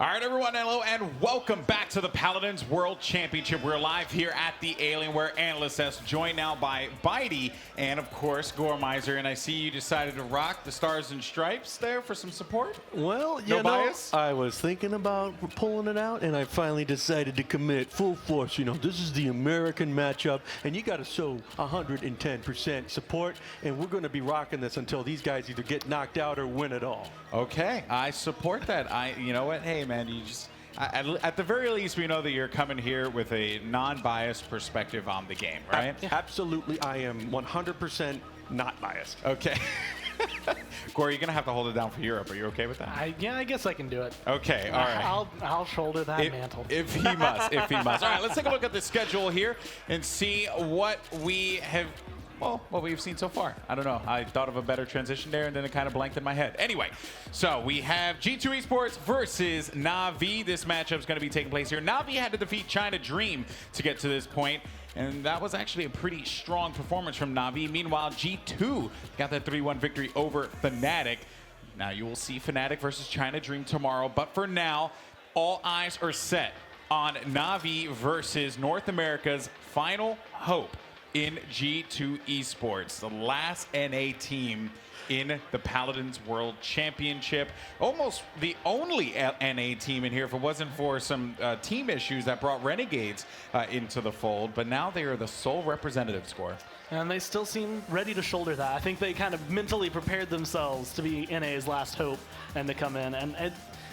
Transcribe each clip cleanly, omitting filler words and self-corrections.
All right, everyone, hello, and welcome back to the Paladins World Championship. We're live here at the Alienware Analyst Desk, joined now by Bitey and, of course, Gormizer. And I see you decided to rock the Stars and Stripes there for some support. Well, no bias? I was thinking about pulling it out, and I finally decided to commit full force. You know, this is the American matchup, and you got to show 110% support, and we're going to be rocking this until these guys either get knocked out or win it all. Okay, I support that. You know what? Hey, man, you just at the very least, we know that you're coming here with a non-biased perspective on the game, right? Absolutely, I am 100% not biased. Okay. Corey, you're gonna have to hold it down for Europe. Are you okay with that? Yeah, I guess I can do it. Okay, all right. I'll shoulder that mantle. If he must, if he must. All right, let's take a look at the schedule here and see what we have. Well, what we've seen so far. I don't know. I thought of a better transition there, and then it kind of blanked in my head. Anyway, so we have G2 Esports versus Na'Vi. This matchup is going to be taking place here. Na'Vi had to defeat China Dream to get to this point, and that was actually a pretty strong performance from Na'Vi. Meanwhile, G2 got that 3-1 victory over Fnatic. Now, you will see Fnatic versus China Dream tomorrow, but for now, all eyes are set on Na'Vi versus North America's final hope in G2 Esports, the last NA team in the Paladins World Championship. Almost the only NA team in here if it wasn't for some team issues that brought Renegades into the fold, but now they are the sole representative score. And they still seem ready to shoulder that. I think they kind of mentally prepared themselves to be NA's last hope and to come in. And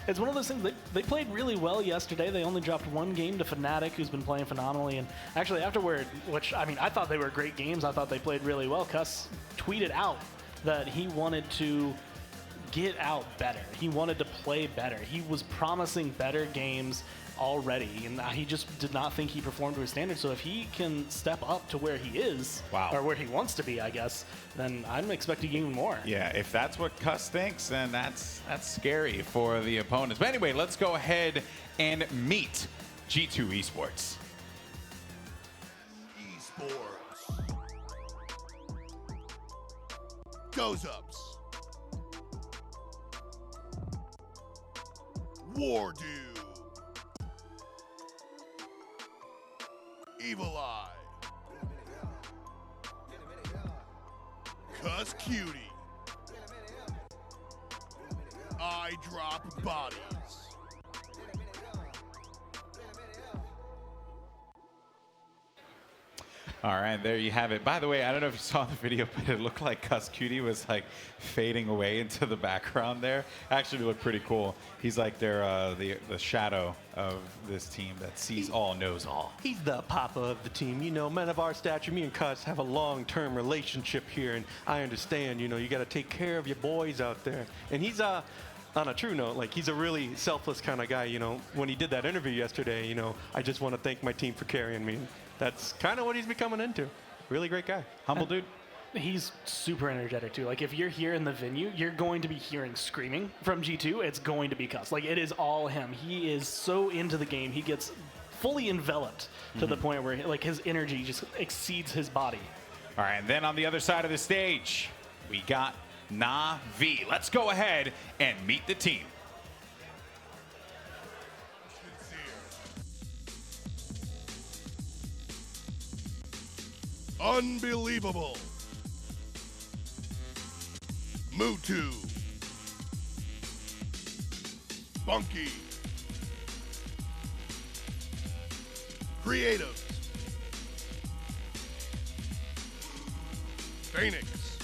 it's one of those things, they played really well yesterday. They only dropped one game to Fnatic, who's been playing phenomenally. And actually afterward, which, I mean, I thought they were great games. I thought they played really well. Cuss tweeted out that he wanted to get out better. He wanted to play better. He was promising better games already, and he just did not think he performed to his standards. So if he can step up to where he is, or where he wants to be, I guess, then I'm expecting even more. Yeah, if that's what Cuss thinks, then that's scary for the opponents. But anyway, let's go ahead and meet G2 Esports. Esports. Goes-ups. WarDoom. Evulli. kusqt. iDropBodies. All right, there you have it. By the way, I don't know if you saw the video, but it looked like kusqt was like fading away into the background there. Actually, it looked pretty cool. He's like the shadow of this team that sees all, knows all. He's the papa of the team. You know, men of our stature, me and Cuss have a long-term relationship here, and I understand, you know, you got to take care of your boys out there. And he's on a true note, like, he's a really selfless kind of guy. You know, when he did that interview yesterday, you know, I just want to thank my team for carrying me. That's kind of what he's becoming into. Really great guy. Humble dude. He's super energetic too. Like, if you're here in the venue, you're going to be hearing screaming from G2. It's going to be Cuss. Like, it is all him. He is so into the game. He gets fully enveloped to the point where, like, his energy just exceeds his body. All right, and then on the other side of the stage, we got Na'Vi. Let's go ahead and meet the team. Unbelievable. Mutu. Spunky. Creative. Faenex.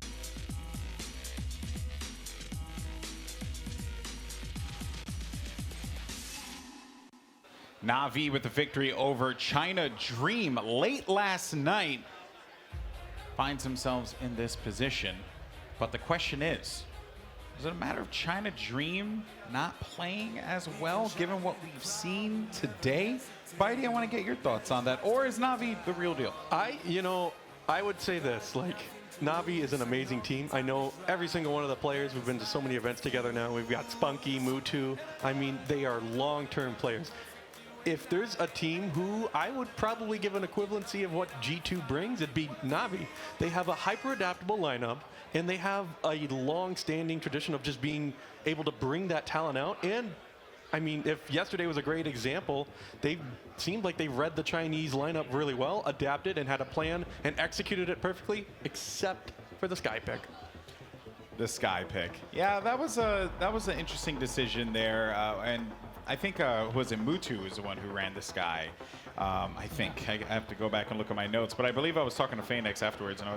Na'Vi with the victory over China Dream late last night finds themselves in this position. But the question is it a matter of China Dream not playing as well, given what we've seen today? Bitey, I want to get your thoughts on that. Or is Na'Vi the real deal? I would say this, like, Na'Vi is an amazing team. I know every single one of the players. We've been to so many events together now. We've got Spunky, Mutu. I mean, they are long-term players. If there's a team who I would probably give an equivalency of what G2 brings, it'd be Na'Vi. They have a hyper-adaptable lineup, and they have a long-standing tradition of just being able to bring that talent out and I mean, if yesterday was a great example, they seemed like they read the Chinese lineup really well, adapted and had a plan and executed it perfectly, except for the Sky pick. The Sky pick. Yeah, that was an interesting decision there, and I think was it Mutu is the one who ran the Sky. I think I have to go back and look at my notes, but I believe I was talking to Faenex afterwards, and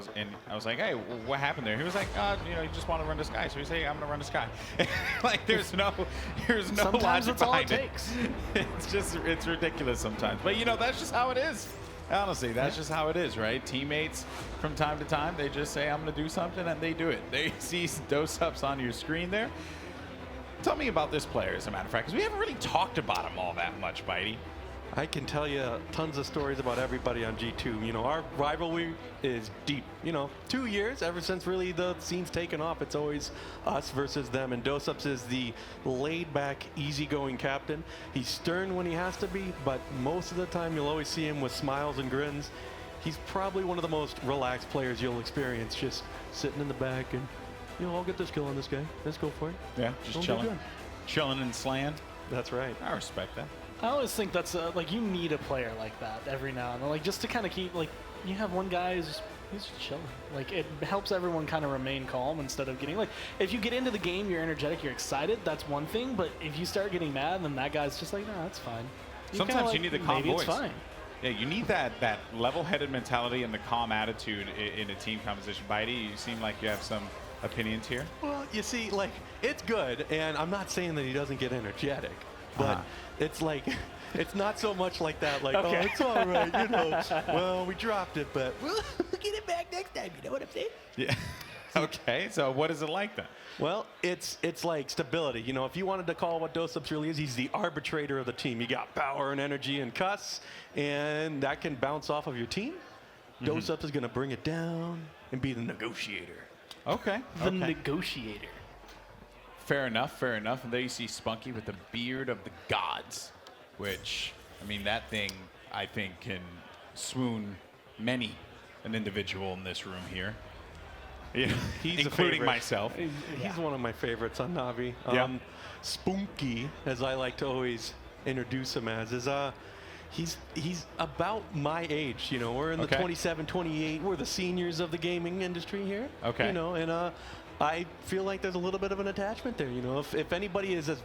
I was like, "Hey, what happened there?" He was like, you know, you just want to run the Sky." So he said, "Hey, I'm gonna run the Sky." Like there's no Sometimes logic that's all it behind it. takes. It's ridiculous sometimes, but you know that's just how it is. Honestly, that's just how it is, right? Teammates, from time to time, they just say, "I'm gonna do something," and they do it. They see dose ups on your screen there. Tell me about this player, as a matter of fact, because we haven't really talked about him all that much, Bitey. I can tell you tons of stories about everybody on G2. You know, our rivalry is deep. You know, 2 years, ever since really the scene's taken off, it's always us versus them. And Doseups is the laid-back, easygoing captain. He's stern when he has to be, but most of the time you'll always see him with smiles and grins. He's probably one of the most relaxed players you'll experience, just sitting in the back and, you know, I'll get this kill on this guy. Let's go for it. Yeah, just chilling and slaying. That's right. I respect that. I always think that's like you need a player like that every now and then, like just to kind of keep like you have one guy who's just chilling. Like it helps everyone kind of remain calm instead of getting like if you get into the game, you're energetic, you're excited. That's one thing, but if you start getting mad, then that guy's just like, no, that's fine. Sometimes you need the calm maybe voice. It's fine. Yeah, you need that level-headed mentality and the calm attitude in a team composition. Bitey, you seem like you have some opinions here. Well, you see, like, it's good, and I'm not saying that he doesn't get energetic, but it's like, it's not so much like that, like, Okay. oh, it's all right, you know, well, we dropped it, but we'll get it back next time, you know what I'm saying? Yeah. Okay, so what is it like then? Well, it's like stability. You know, if you wanted to call what Doseups really is, he's the arbitrator of the team. You got power and energy and cuss, and that can bounce off of your team. Doseups is going to bring it down and be the negotiator. Okay. The negotiator. Fair enough, fair enough. And there you see Spunky with the beard of the gods, which, I mean, that thing, I think, can swoon many an individual in this room here. Yeah, He's including myself. He's one of my favorites on Navi. Yeah. Spunky, as I like to always introduce him as, is he's about my age. You know, we're in the 27, 28. We're the seniors of the gaming industry here. Okay. You know, and I feel like there's a little bit of an attachment there. You know, if anybody is as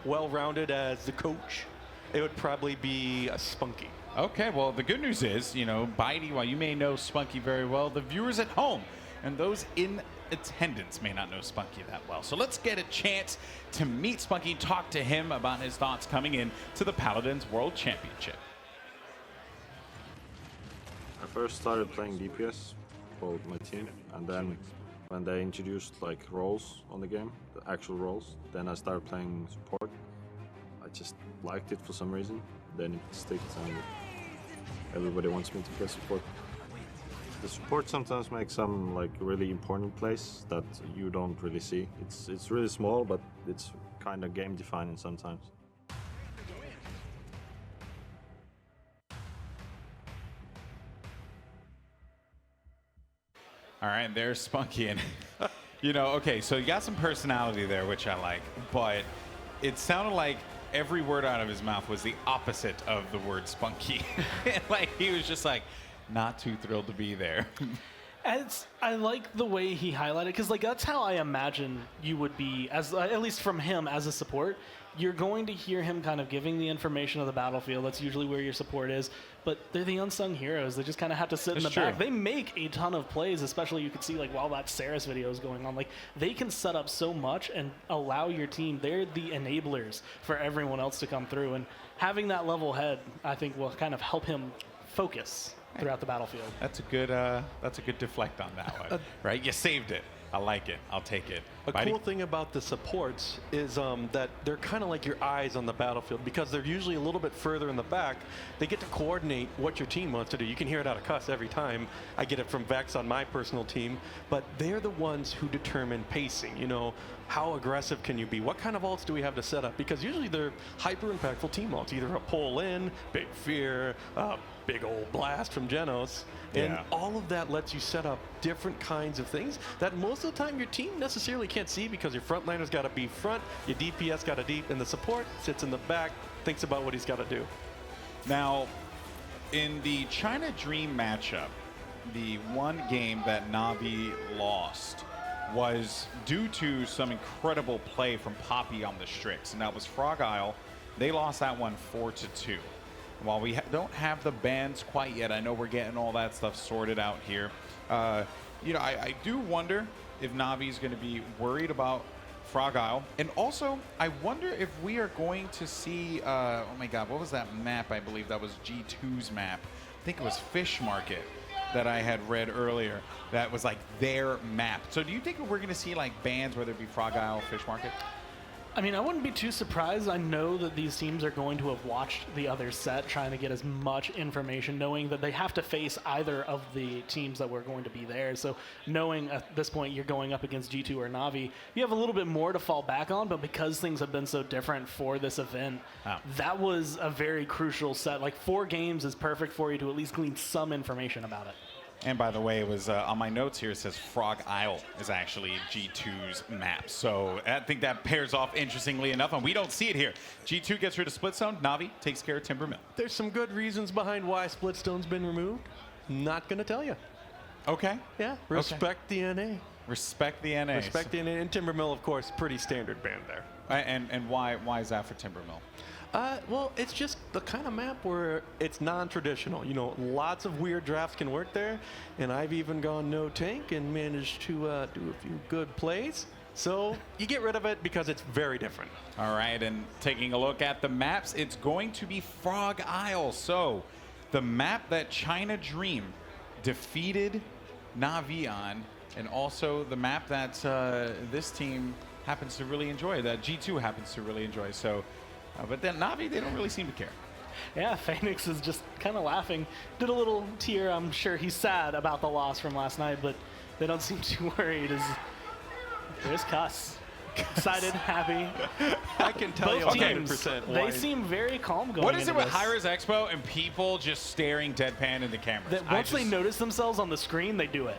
well-rounded as the coach, it would probably be a Spunky. Okay, well, the good news is, you know, Bitey, while you may know Spunky very well, the viewers at home and those in attendance may not know Spunky that well. So let's get a chance to meet Spunky, talk to him about his thoughts coming in to the Paladins World Championship. I first started playing DPS for my team, and then when they introduced like roles on the game, the actual roles, then I started playing support. I just liked it for some reason. Then it sticks, and everybody wants me to play support. The support sometimes makes some like really important plays that you don't really see. It's really small, but it's kind of game defining sometimes. All right, and there's Spunky. And, you know, okay, so you got some personality there, which I like, but it sounded like every word out of his mouth was the opposite of the word Spunky. Like, he was just like, not too thrilled to be there. I like the way he highlighted, because like that's how I imagine you would be, as at least from him as a support. You're going to hear him kind of giving the information of the battlefield. That's usually where your support is. But they're the unsung heroes. They just kind of have to sit in the back. They make a ton of plays, especially you could see like while that Saris video is going on. Like they can set up so much and allow your team. They're the enablers for everyone else to come through. And having that level head, I think, will kind of help him focus throughout the battlefield. That's a good deflect on that one, right? You saved it. I like it. I'll take it. A cool thing about the supports is that they're kind of like your eyes on the battlefield, because they're usually a little bit further in the back. They get to coordinate what your team wants to do. You can hear it out of Cuss every time. I get it from Vex on my personal team, but they're the ones who determine pacing. You know, how aggressive can you be? What kind of ults do we have to set up? Because usually they're hyper impactful team ults, either a pull in, big fear, big old blast from Genos, and all of that lets you set up different kinds of things that most of the time your team necessarily can't see because your frontliner's got to be front, your DPS got to deep, and the support sits in the back, thinks about what he's got to do. Now, in the China Dream matchup, the one game that Na'Vi lost was due to some incredible play from Poppy on the Strix, and that was Frog Isle. They lost that one 4-2. While we don't have the bans quite yet, I know we're getting all that stuff sorted out here. You know, I do wonder if Na'Vi is going to be worried about Frog Isle. And also, I wonder if we are going to see, oh my God, what was that map? I believe that was G2's map. I think it was Fish Market that I had read earlier. That was like their map. So do you think we're going to see like bans, whether it be Frog Isle, Fish Market? I mean, I wouldn't be too surprised. I know that these teams are going to have watched the other set, trying to get as much information, knowing that they have to face either of the teams that were going to be there. So knowing at this point you're going up against G2 or Na'Vi, you have a little bit more to fall back on, but because things have been so different for this event, that was a very crucial set. Like 4 games is perfect for you to at least glean some information about it. And by the way, it was on my notes here, it says Frog Isle is actually G2's map. So I think that pairs off interestingly enough, and we don't see it here. G2 gets rid of Split Zone. Na'Vi takes care of Timber Mill. There's some good reasons behind why Splitstone's been removed. Not going to tell you. Okay. Yeah, respect the NA. Respect the NA. Respect the NA. And Timber Mill, of course, pretty standard ban there. And why is that for Timber Mill? Well, it's just the kind of map where it's non-traditional. You know, lots of weird drafts can work there, and I've even gone no tank and managed to do a few good plays. So you get rid of it because it's very different. All right, and taking a look at the maps, it's going to be Frog Isle. So the map that China Dream defeated Na'Vi on, and also the map that this team happens to really enjoy, that G2 happens to really enjoy. So. But then Na'Vi, they don't really seem to care. Yeah, Faenex is just kind of laughing. Did a little tear. I'm sure he's sad about the loss from last night, but they don't seem too worried. There's Cuss. Excited, happy. I can tell you 100% why. They seem very calm going What is it with this. Hi-Rez Expo and people just staring deadpan in the cameras? That once they notice themselves on the screen, they do it.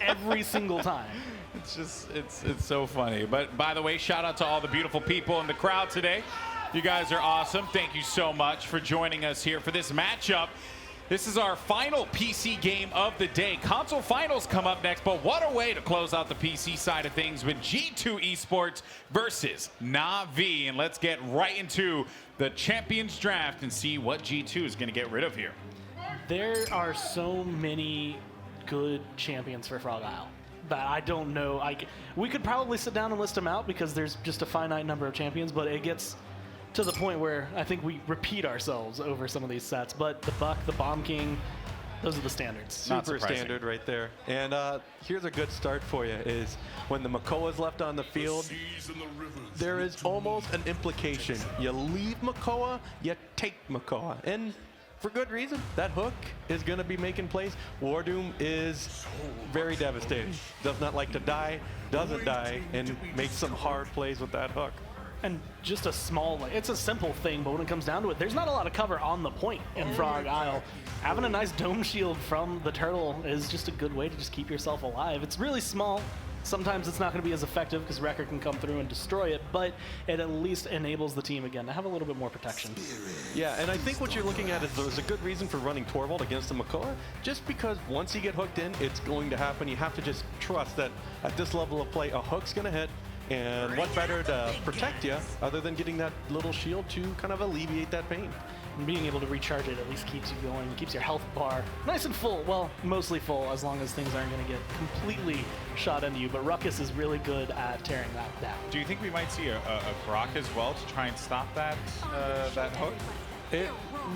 Every single time. It's just, it's so funny. But by the way, shout out to all the beautiful people in the crowd today. You guys are awesome. Thank you so much for joining us here for this matchup. This is our final PC game of the day. Console finals come up next, but what a way to close out the PC side of things with G2 Esports versus Na'Vi. And let's get right into the Champions Draft and see what G2 is going to get rid of here. There are so many good champions for Frog Isle that I don't know. We could probably sit down and list them out because there's just a finite number of champions, but it gets to the point where I think we repeat ourselves over some of these sets. But the Buck, the Bomb King, those are the standards. Super standard right there. And here's a good start for you is when the Makoa's left on the field, there is almost an implication. You leave Makoa, you take Makoa. And for good reason. That hook is going to be making plays. WarDoom is very devastating. Does not like to die, doesn't die, and makes some hard plays with that hook. And just a small, it's a simple thing, but when it comes down to it, there's not a lot of cover on the point in Frog Isle. Having a nice dome shield from the turtle is just a good way to just keep yourself alive. It's really small. Sometimes it's not going to be as effective because Wrecker can come through and destroy it, but it at least enables the team again to have a little bit more protection. Yeah, and I think what you're looking at is there's a good reason for running Torvald against the Makoa, just because once you get hooked in, it's going to happen. You have to just trust that at this level of play, a hook's going to hit, and what better to protect you other than getting that little shield to kind of alleviate that pain. And being able to recharge it at least keeps you going, keeps your health bar nice and full. Well, mostly full, as long as things aren't going to get completely shot into you. But Ruckus is really good at tearing that down. Do you think we might see a Grok as well to try and stop that that hook? It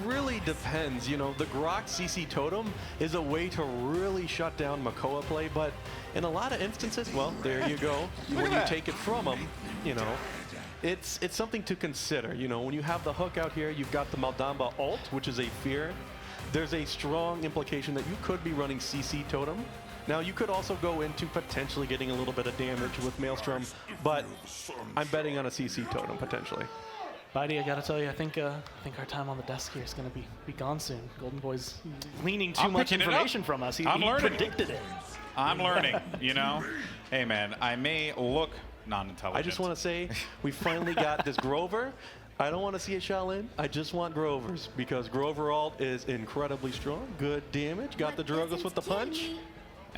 really depends. You know, the Grok CC Totem is a way to really shut down Makoa play, but in a lot of instances, well, there you go. When you take it from them, you know, it's something to consider. You know, when you have the hook out here, you've got the Maldamba ult, which is a fear. There's a strong implication that you could be running CC Totem. Now, you could also go into potentially getting a little bit of damage with Maelstrom, but I'm betting on a CC Totem potentially. Bitey, I gotta tell you, I think our time on the desk here is gonna be gone soon. Golden Boy's gleaning too much information from us. He predicted it. I'm learning, you know? Hey, man, I may look non-intelligent. I just want to say, we finally got this Grover. I don't want to see a Shaolin. I just want Grovers, because Grover ult is incredibly strong. Good damage. Got the Drogos with the punch.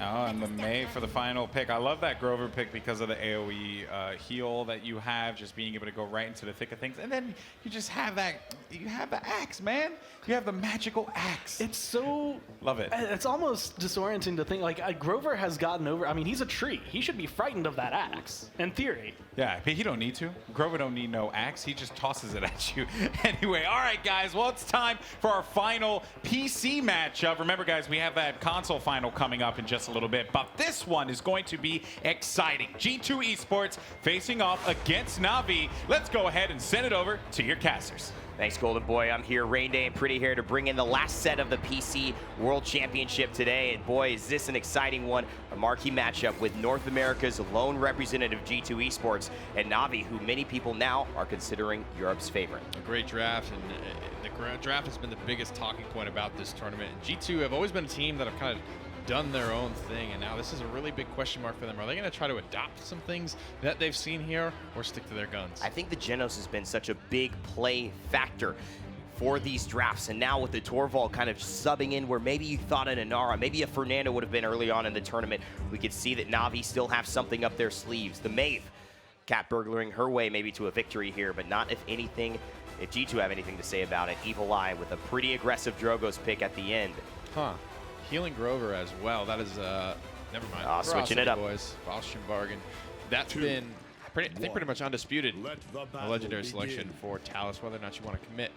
Oh, and the May for the final pick. I love that Grover pick because of the AoE heal that you have, just being able to go right into the thick of things. And then you just have that, you have the axe, man. You have the magical axe. It's so... Love it. It's almost disorienting to think, like, Grover has gotten over... I mean, he's a tree. He should be frightened of that axe, in theory. Yeah, but he don't need to. Grover don't need no axe. He just tosses it at you. Anyway, all right, guys. Well, it's time for our final PC matchup. Remember, guys, we have that console final coming up in just a little bit, but this one is going to be exciting. G2 Esports facing off against Navi. Let's go ahead and send it over to your casters. Thanks, Golden Boy. I'm here, Rain Day and Pretty here to bring in the last set of the PC World Championship today. And boy, is this an exciting one. A marquee matchup with North America's lone representative G2 Esports and Navi, who many people now are considering Europe's favorite. A great draft, and the draft has been the biggest talking point about this tournament. And G2 have always been a team that have kind of done their own thing, and now this is a really big question mark for them. Are they going to try to adopt some things that they've seen here, or stick to their guns? I think the Genos has been such a big play factor for these drafts, and now with the Torvald kind of subbing in where maybe you thought an Inara, maybe a Fernando would have been early on in the tournament, we could see that Navi still have something up their sleeves. The Maeve, cat burglaring her way maybe to a victory here, but not if G2 have anything to say about it. Evulli with a pretty aggressive Drogos pick at the end. Huh. Healing Grover as well. That is, never mind. Switching it up. Boys. Austrian bargain. That's been, I think, pretty much undisputed. A legendary selection for Talus, whether or not you want to commit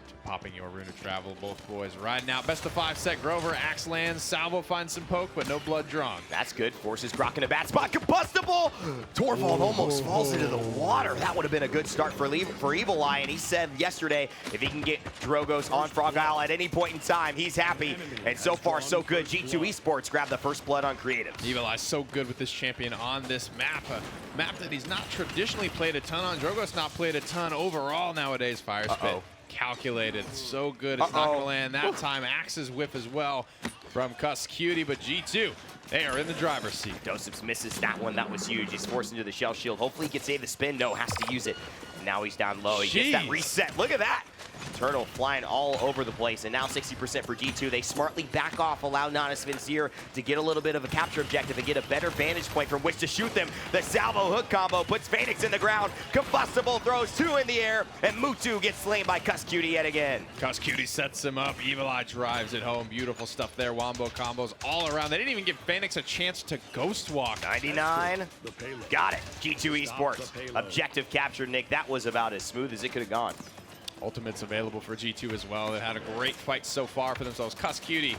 to popping your Rune of Travel. Both boys riding out. Best of 5 set. Grover, axe lands. Salvo finds some poke, but no blood drawn. That's good. Forces Grok in a bad spot. Combustible! Torvald almost falls into the water. That would have been a good start for Evulli, and he said yesterday if he can get Drogos on Frog Isle at any point in time, he's happy. And so far, so good. G2 Esports grabbed the first blood on Creatives. Evulli's so good with this champion on this map. A map that he's not traditionally played a ton on. Drogos not played a ton overall nowadays. Fire Spit. Calculated, so good. It's not going to land that time. Axe's whiff as well from kusqt, but G2, they are in the driver's seat. Josephs misses that one. That was huge. He's forced into the shell shield. Hopefully he can save the spin. No, has to use it. And now he's down low. He gets that reset. Look at that. Turtle flying all over the place, and now 60% for G2. They smartly back off, allow Natus Vincere to get a little bit of a capture objective and get a better vantage point from which to shoot them. The salvo hook combo puts Faenex in the ground. Combustible throws 2 in the air, and Mutu gets slain by kusqt yet again. kusqt sets him up. Evulli drives it home. Beautiful stuff there. Wombo combos all around. They didn't even give Faenex a chance to ghost walk. 99. Got it. G2 Esports. Objective captured, Nick. That was about as smooth as it could have gone. Ultimate's available for G2 as well. They had a great fight so far for themselves. kusqt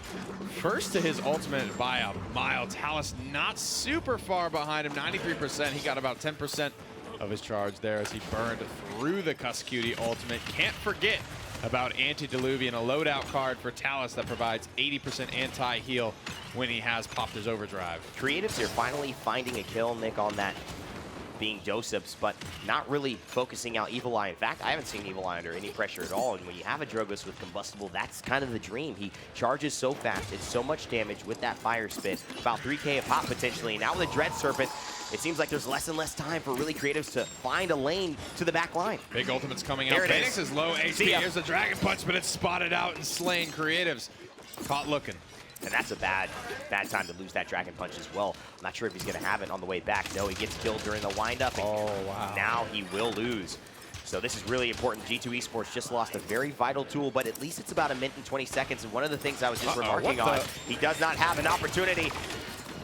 first to his ultimate by a mile. Talus not super far behind him, 93%. He got about 10% of his charge there as he burned through the kusqt ultimate. Can't forget about Antediluvian, a loadout card for Talus that provides 80% anti-heal when he has popped his overdrive. Creatives here finally finding a kill, Nick, on that being Joseph's, but not really focusing out Evulli. In fact, I haven't seen Evulli under any pressure at all, and when you have a Drogos with combustible, that's kind of the dream. He charges so fast, it's so much damage with that fire spit, about 3K a pop potentially. Now with the Dread Serpent, it seems like there's less and less time for really Creatives to find a lane to the back line. Big ultimate's coming out. Faenex is low HP. Here's the Dragon Punch, but it's spotted out and slain. Creatives caught looking. And that's a bad time to lose that Dragon Punch as well. I'm not sure if he's going to have it on the way back. No, he gets killed during the windup. Oh, wow. Now he will lose. So this is really important. G2 Esports just lost a very vital tool, but at least it's about 1 minute and 20 seconds. And one of the things I was just remarking on, he does not have an opportunity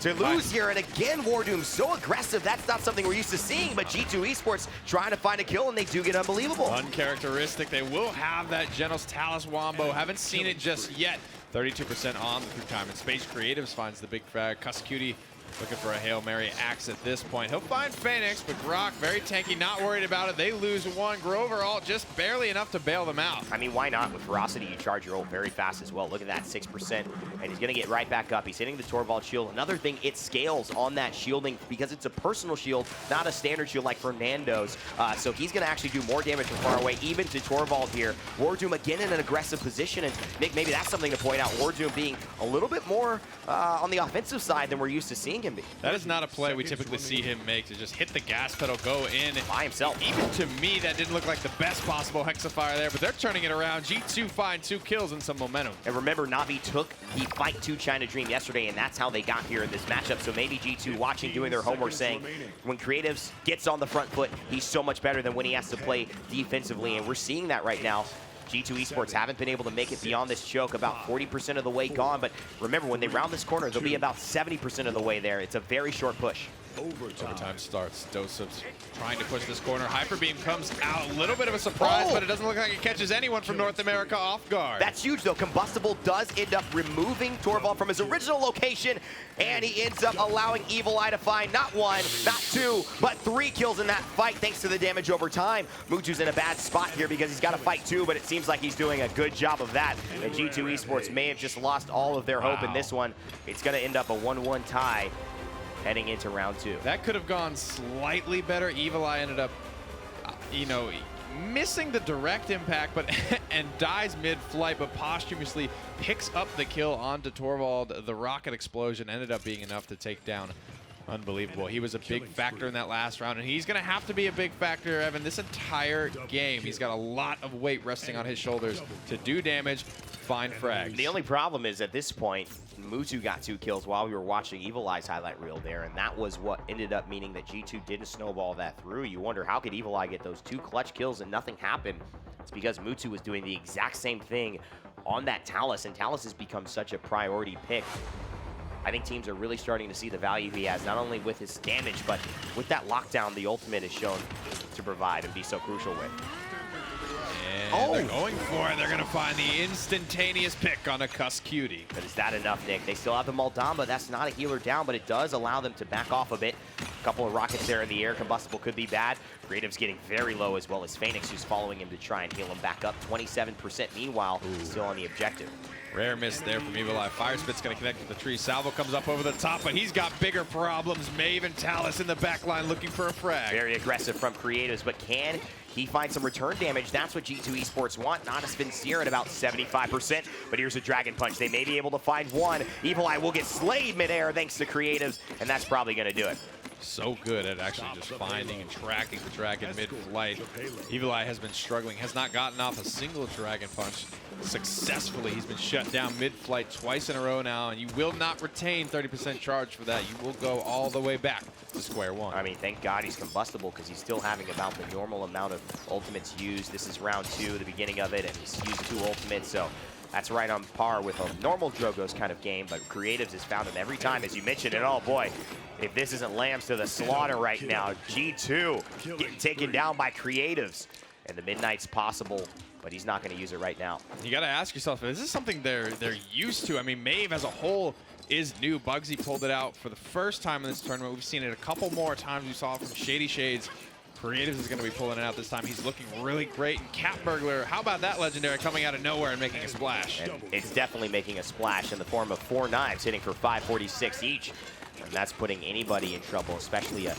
to lose here. And again, WarDoom so aggressive. That's not something we're used to seeing, but G2 Esports trying to find a kill, and they do get unbelievable. Uncharacteristic. They will have that Genos Talus Wombo. Haven't seen it just yet. 32% on the through time and space. Creatives finds the big frag. kusqt Looking for a Hail Mary axe at this point. He'll find Faenex, but Grok, very tanky, not worried about it. They lose one. Grover ult just barely enough to bail them out. I mean, why not? With Ferocity, you charge your ult very fast as well. Look at that, 6%. And he's going to get right back up. He's hitting the Torvald shield. Another thing, it scales on that shielding because it's a personal shield, not a standard shield like Fernando's. So he's going to actually do more damage from far away, even to Torvald here. WarDoom again in an aggressive position. And Nick, maybe that's something to point out. WarDoom being a little bit more on the offensive side than we're used to seeing him be. That is not a play we typically see him make, to just hit the gas pedal, go in. By himself. Even to me, that didn't look like the best possible Hexafire there, but they're turning it around. G2 find 2 kills and some momentum. And remember, Navi took the fight to China Dream yesterday, and that's how they got here in this matchup. So maybe G2 watching, doing their homework, saying when Creatives gets on the front foot, he's so much better than when he has to play defensively, and we're seeing that right now. G2 Esports haven't been able to make it beyond this choke, about 40% of the way gone. But remember, when they round this corner, they'll be about 70% of the way there. It's a very short push. Overtime starts. Dosov's trying to push this corner. Hyper Beam comes out. A little bit of a surprise, but it doesn't look like it catches anyone from North America off guard. That's huge, though. Combustible does end up removing Torvald from his original location, and he ends up allowing Evulli to find not 1, not 2, but 3 kills in that fight, thanks to the damage over time. Mutu's in a bad spot here because he's got to fight 2, but it seems like he's doing a good job of that. And G2 Esports may have just lost all of their hope in this one. It's going to end up a 1-1 tie heading into round 2. That could have gone slightly better. Evulli ended up, missing the direct impact, but and dies mid-flight, but posthumously picks up the kill onto Torvald. The rocket explosion ended up being enough to take down Unbelievable. He was a big factor in that last round, and he's going to have to be a big factor, Evan, this entire game. He's got a lot of weight resting on his shoulders to do damage, find frags. The only problem is at this point, Mutu got 2 kills while we were watching Evulli's highlight reel there, and that was what ended up meaning that G2 didn't snowball that through. You wonder, how could Evulli get those 2 clutch kills and nothing happened? It's because Mutu was doing the exact same thing on that Talus, and Talus has become such a priority pick. I think teams are really starting to see the value he has, not only with his damage, but with that lockdown the ultimate is shown to provide and be so crucial with. And they're going for it. They're going to find the instantaneous pick on a kusqt. But is that enough, Nick? They still have the Moldamba. That's not a healer down, but it does allow them to back off a bit. A couple of rockets there in the air. Combustible could be bad. Creative's getting very low, as well as Faenex, who's following him to try and heal him back up. 27% meanwhile, still on the objective. Rare miss there from Evulli. Fire Spit's going to connect with the tree. Salvo comes up over the top, but he's got bigger problems. Maeve and Talus in the back line looking for a frag. Very aggressive from Creatives, but can he find some return damage? That's what G2 Esports want. Natus Vincere at about 75%, but here's a Dragon Punch. They may be able to find one. Evulli will get slayed midair thanks to Creatives, and that's probably going to do it. So good at actually just finding and tracking the dragon mid-flight. Evulli has been struggling, has not gotten off a single Dragon Punch successfully. He's been shut down mid-flight twice in a row now, and you will not retain 30% charge for that. You will go all the way back to square one. I mean, thank God he's combustible, because he's still having about the normal amount of ultimates used. This is round 2, the beginning of it, and he's used 2 ultimates, so that's right on par with a normal Drogo's kind of game, but Creatives has found him every time, as you mentioned, and oh boy, if this isn't lambs to the slaughter right now. G2 getting taken down by Creatives, and the Midnight's possible, but he's not going to use it right now. You got to ask yourself, is this something they're used to? I mean, Maeve as a whole is new. Bugsy pulled it out for the first time in this tournament. We've seen it a couple more times. We saw it from Shady Shades. Creatives is going to be pulling it out this time. He's looking really great. And Cat Burglar, how about that legendary coming out of nowhere and making a splash? And it's definitely making a splash in the form of 4 knives, hitting for 546 each. And that's putting anybody in trouble, especially a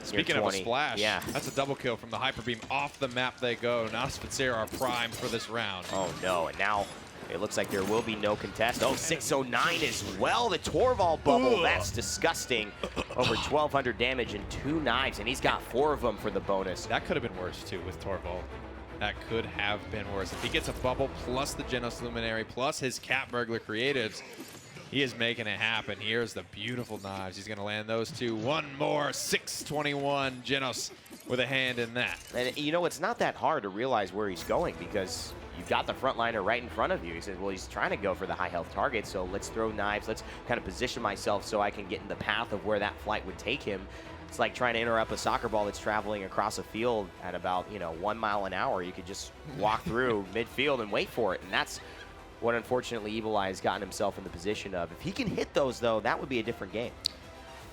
Speaking of a splash, yeah, that's a double kill from the Hyper Beam. Off the map they go. Natus Vincere are primed for this round. Oh no, and now it looks like there will be no contest. Oh, 609 as well. The Torvald bubble, that's disgusting. Over 1,200 damage and 2 knives, and he's got 4 of them for the bonus. That could have been worse too with Torvald. That could have been worse. If he gets a bubble plus the Genos Luminary plus his Cat Burglar Creatives, he is making it happen. Here's the beautiful knives. He's going to land those 2. One more, 621. Genos with a hand in that. And you know, it's not that hard to realize where he's going, because you've got the frontliner right in front of you. He says, well, he's trying to go for the high health target, so let's throw knives. Let's kind of position myself so I can get in the path of where that flight would take him. It's like trying to interrupt a soccer ball that's traveling across a field at about, 1 mile an hour. You could just walk through midfield and wait for it, and that's what unfortunately Evulli has gotten himself in the position of. If he can hit those, though, that would be a different game.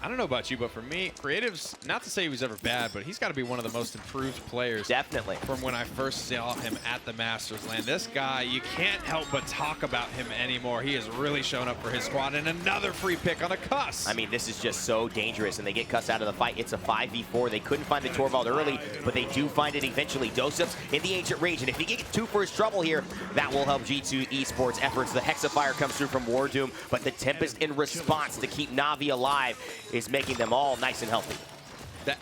I don't know about you, but for me, Creative's, not to say he was ever bad, but he's got to be one of the most improved players. Definitely. From when I first saw him at the Masters land. This guy, you can't help but talk about him anymore. He has really shown up for his squad, and another free pick on a Cuss. I mean, this is just so dangerous, and they get Cuss out of the fight. It's a 5v4. They couldn't find the Torvald early, but they do find it eventually. Dosup's in the Ancient Rage, and if he can get 2 for his trouble here, that will help G2 Esports efforts. The Hexafire comes through from WarDoom, but the Tempest in response to keep Navi alive is making them all nice and healthy.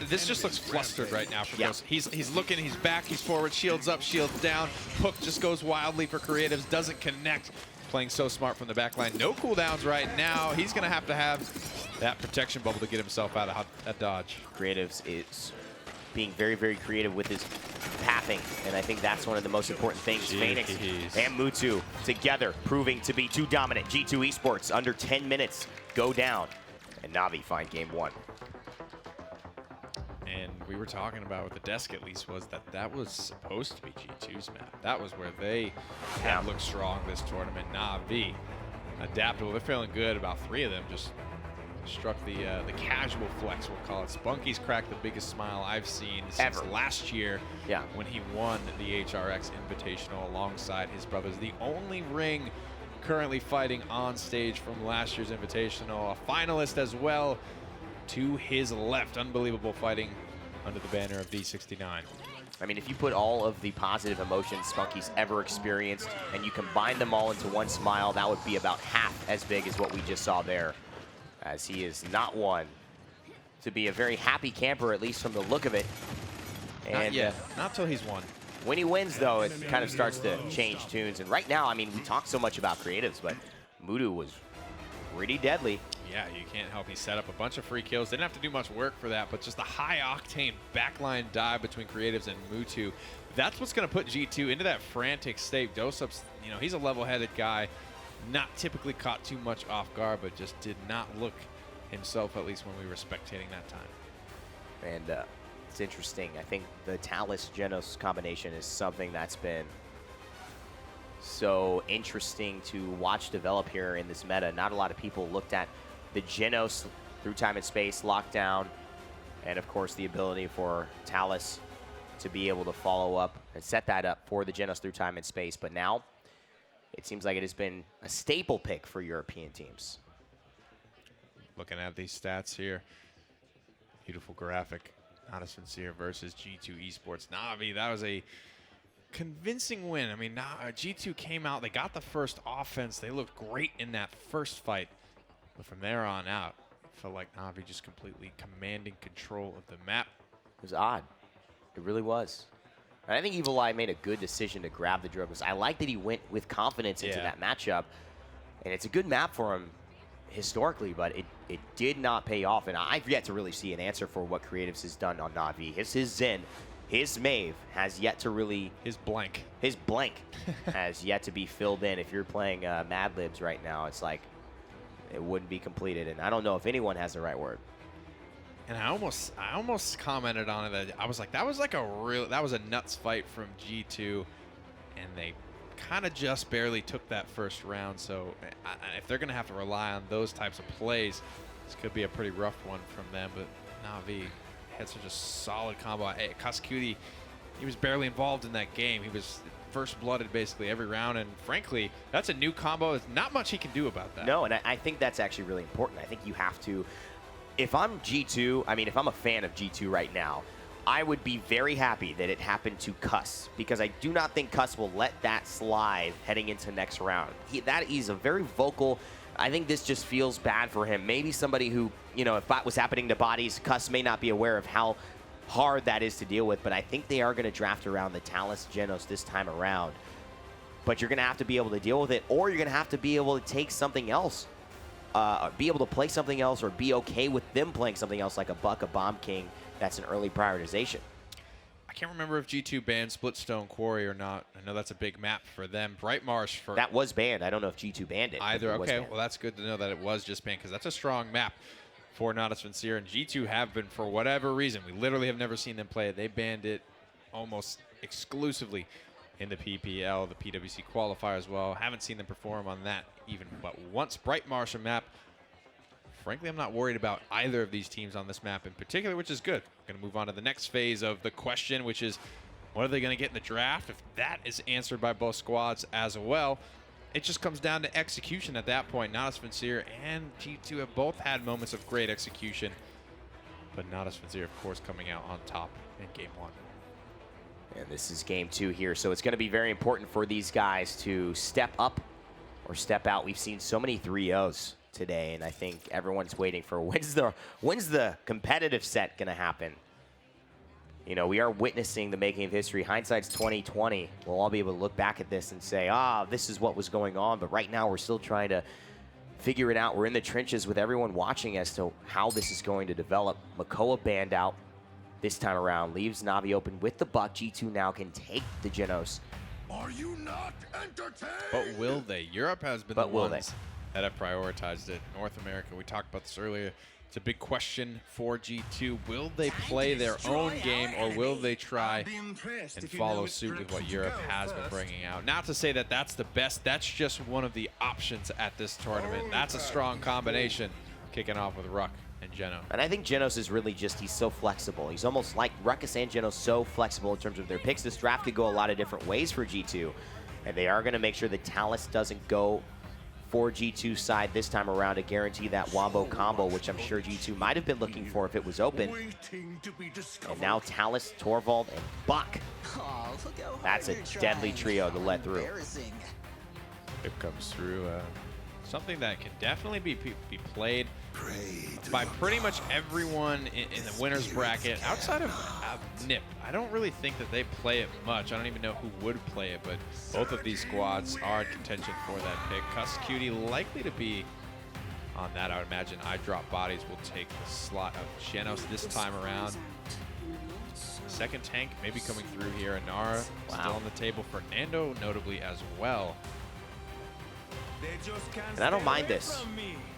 This just looks flustered right now for Ghost. He's looking, he's back, he's forward, shields up, shields down. Hook just goes wildly for Creatives, doesn't connect. Playing so smart from the back line. No cooldowns right now. He's going to have that protection bubble to get himself out of that dodge. Creatives is being very, very creative with his pathing, and I think that's one of the most important things. Faenex and Mutu together proving to be too dominant. G2 Esports under 10 minutes go down, and Navi find game 1. And we were talking about with the desk at least was that was supposed to be G2's map. That was where they have looked strong this tournament. Navi adaptable. They're feeling good. About 3 of them just struck the casual flex, we'll call it. Spunky's cracked the biggest smile I've seen since last year when he won the HRX Invitational alongside his brothers. The only ring currently fighting on stage from last year's Invitational. A finalist as well to his left. Unbelievable fighting under the banner of V69. I mean, if you put all of the positive emotions Spunky's ever experienced and you combine them all into one smile, that would be about half as big as what we just saw there, as he is not one to be a very happy camper, at least from the look of it. And not yet. Not till he's won. When he wins, though, it kind of starts to change tunes. And right now, I mean, we talk so much about Creatives, but Mutu was pretty deadly. Yeah, you can't help. He set up a bunch of free kills. Didn't have to do much work for that, but just a high-octane backline dive between Creatives and Mutu. That's what's going to put G2 into that frantic state. Dosup's, you know, he's a level-headed guy. Not typically caught too much off guard, but just did not look himself, at least when we were spectating that time. And it's interesting. I think the Talus-Genos combination is something that's been so interesting to watch develop here in this meta. Not a lot of people looked at the Genos through time and space, lockdown, and of course the ability for Talus to be able to follow up and set that up for the Genos through time and space. But now it seems like it has been a staple pick for European teams. Looking at these stats here, beautiful graphic. Natus Vincere versus G2 Esports. Navi, that was a convincing win. I mean, G2 came out, they got the first offense. They looked great in that first fight. But from there on out, it felt like Navi just completely commanding control of the map. It was odd. It really was. And I think Evulli made a good decision to grab the Drogas. I like that he went with confidence into that matchup. And it's a good map for him historically, but it did not pay off. And I've yet to really see an answer for what Creatives has done on Navi. His Zen, his Mave has yet to really... His blank has yet to be filled in. If you're playing Mad Libs right now, it's like it wouldn't be completed. And I don't know if anyone has the right word. And I almost commented on it that I was like, that was a nuts fight from G2, and they kind of just barely took that first round. So if they're going to have to rely on those types of plays, this could be a pretty rough one from them. But Navi had such a solid combo. Hey, kusqt, he was barely involved in that game. He was first-blooded basically every round, and frankly, that's a new combo. There's not much he can do about that. No, and I think that's actually really important. I think you have to... If I'm G2, I mean, if I'm a fan of G2 right now, I would be very happy that it happened to Cuss, because I do not think Cuss will let that slide heading into next round. He's a very vocal. I think this just feels bad for him. Maybe somebody who, you know, if that was happening to Bodies, Cuss may not be aware of how hard that is to deal with, but I think they are going to draft around the Talus Genos this time around. But you're going to have to be able to deal with it, or you're going to have to be able to take something else. Be able to play something else, or be okay with them playing something else, like a Buck, a Bomb King. That's an early prioritization. I can't remember if G2 banned Splitstone Quarry or not. I know that's a big map for them. Bright Marsh for... That was banned. I don't know if G2 banned it. Either. Okay, well, that's good to know that it was just banned, because that's a strong map for Natus Vincere. And G2 have been, for whatever reason, we literally have never seen them play it. They banned it almost exclusively in the PPL, the PWC qualifier as well. Haven't seen them perform on that even. But once Bright Marsh map frankly, I'm not worried about either of these teams on this map in particular, which is good. We're going to move on to the next phase of the question, which is, what are they going to get in the draft? If that is answered by both squads as well, it just comes down to execution at that point. Natus Vincere and G2 have both had moments of great execution, but Natus Vincere, of course, coming out on top in game 1. And this is game 2 here, so it's going to be very important for these guys to step up or step out. We've seen so many 3-0s today, and I think everyone's waiting for when's the competitive set going to happen. You know, we are witnessing the making of history. Hindsight's 2020. We'll all be able to look back at this and say, this is what was going on. But right now, we're still trying to figure it out. We're in the trenches with everyone watching as to how this is going to develop. Makoa banned out this time around. Leaves Navi open with the buck. G2 now can take the Genos. Are you not entertained? But will they? Europe has been the ones that have prioritized it. North America, we talked about this earlier. It's a big question for G2. Will they play their own game, or will they try and follow suit with what Europe has been bringing out? Not to say that that's the best. That's just one of the options at this tournament. That's a strong combination, kicking off with Ruck and Geno. And I think Genos is really just, he's so flexible. He's almost like Ruckus and Genos, so flexible in terms of their picks. This draft could go a lot of different ways for G2, and they are going to make sure that Talus doesn't go for G2's side this time around to guarantee that Wombo combo, which I'm sure G2 might have been looking for if it was open. And now Talus, Torvald, and Buck. That's a deadly trio to let through. It comes through something that can definitely be played by pretty much everyone in the winner's bracket outside of Nip. I don't really think that they play it much. I don't even know who would play it, but both of these squads are in contention for that pick. kusqt likely to be on that. I would imagine iDropBodies will take the slot of Genos this time around. Second tank maybe coming through here. Inara still on the table. Fernando notably as well. And I don't mind this.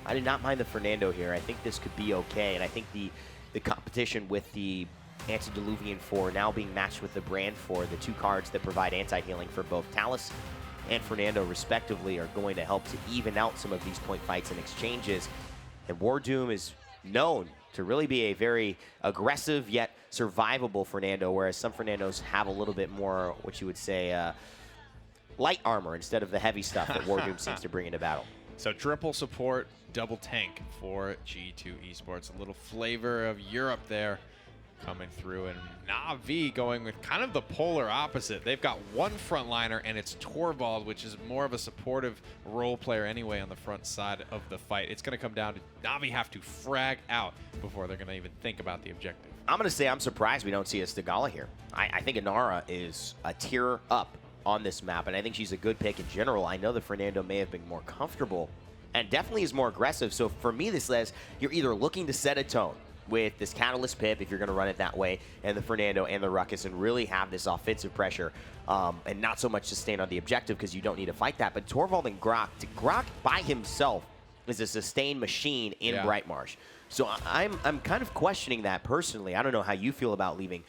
I did not mind the Fernando here. I think this could be okay. And I think the competition with the Antediluvian 4 now being matched with the Brand 4, the two cards that provide anti-healing for both Talus and Fernando respectively, are going to help to even out some of these point fights and exchanges. And WarDoom is known to really be a very aggressive yet survivable Fernando, whereas some Fernandos have a little bit more, what you would say, light armor instead of the heavy stuff that WarDoom seems to bring into battle. So triple support, double tank for G2 Esports. A little flavor of Europe there coming through, and Navi going with kind of the polar opposite. They've got one frontliner, and it's Torvald, which is more of a supportive role player anyway on the front side of the fight. It's going to come down to Navi have to frag out before they're going to even think about the objective. I'm going to say I'm surprised we don't see a Stigala here. I think Inara is a tier up on this map, and I think she's a good pick in general. I know that Fernando may have been more comfortable and definitely is more aggressive. So for me, this says you're either looking to set a tone with this Catalyst pip, if you're going to run it that way, and the Fernando and the Ruckus, and really have this offensive pressure, and not so much to stand on the objective because you don't need to fight that. But Torvald and Grok by himself is a sustained machine in Brightmarsh. So I'm kind of questioning that personally. I don't know how you feel about leaving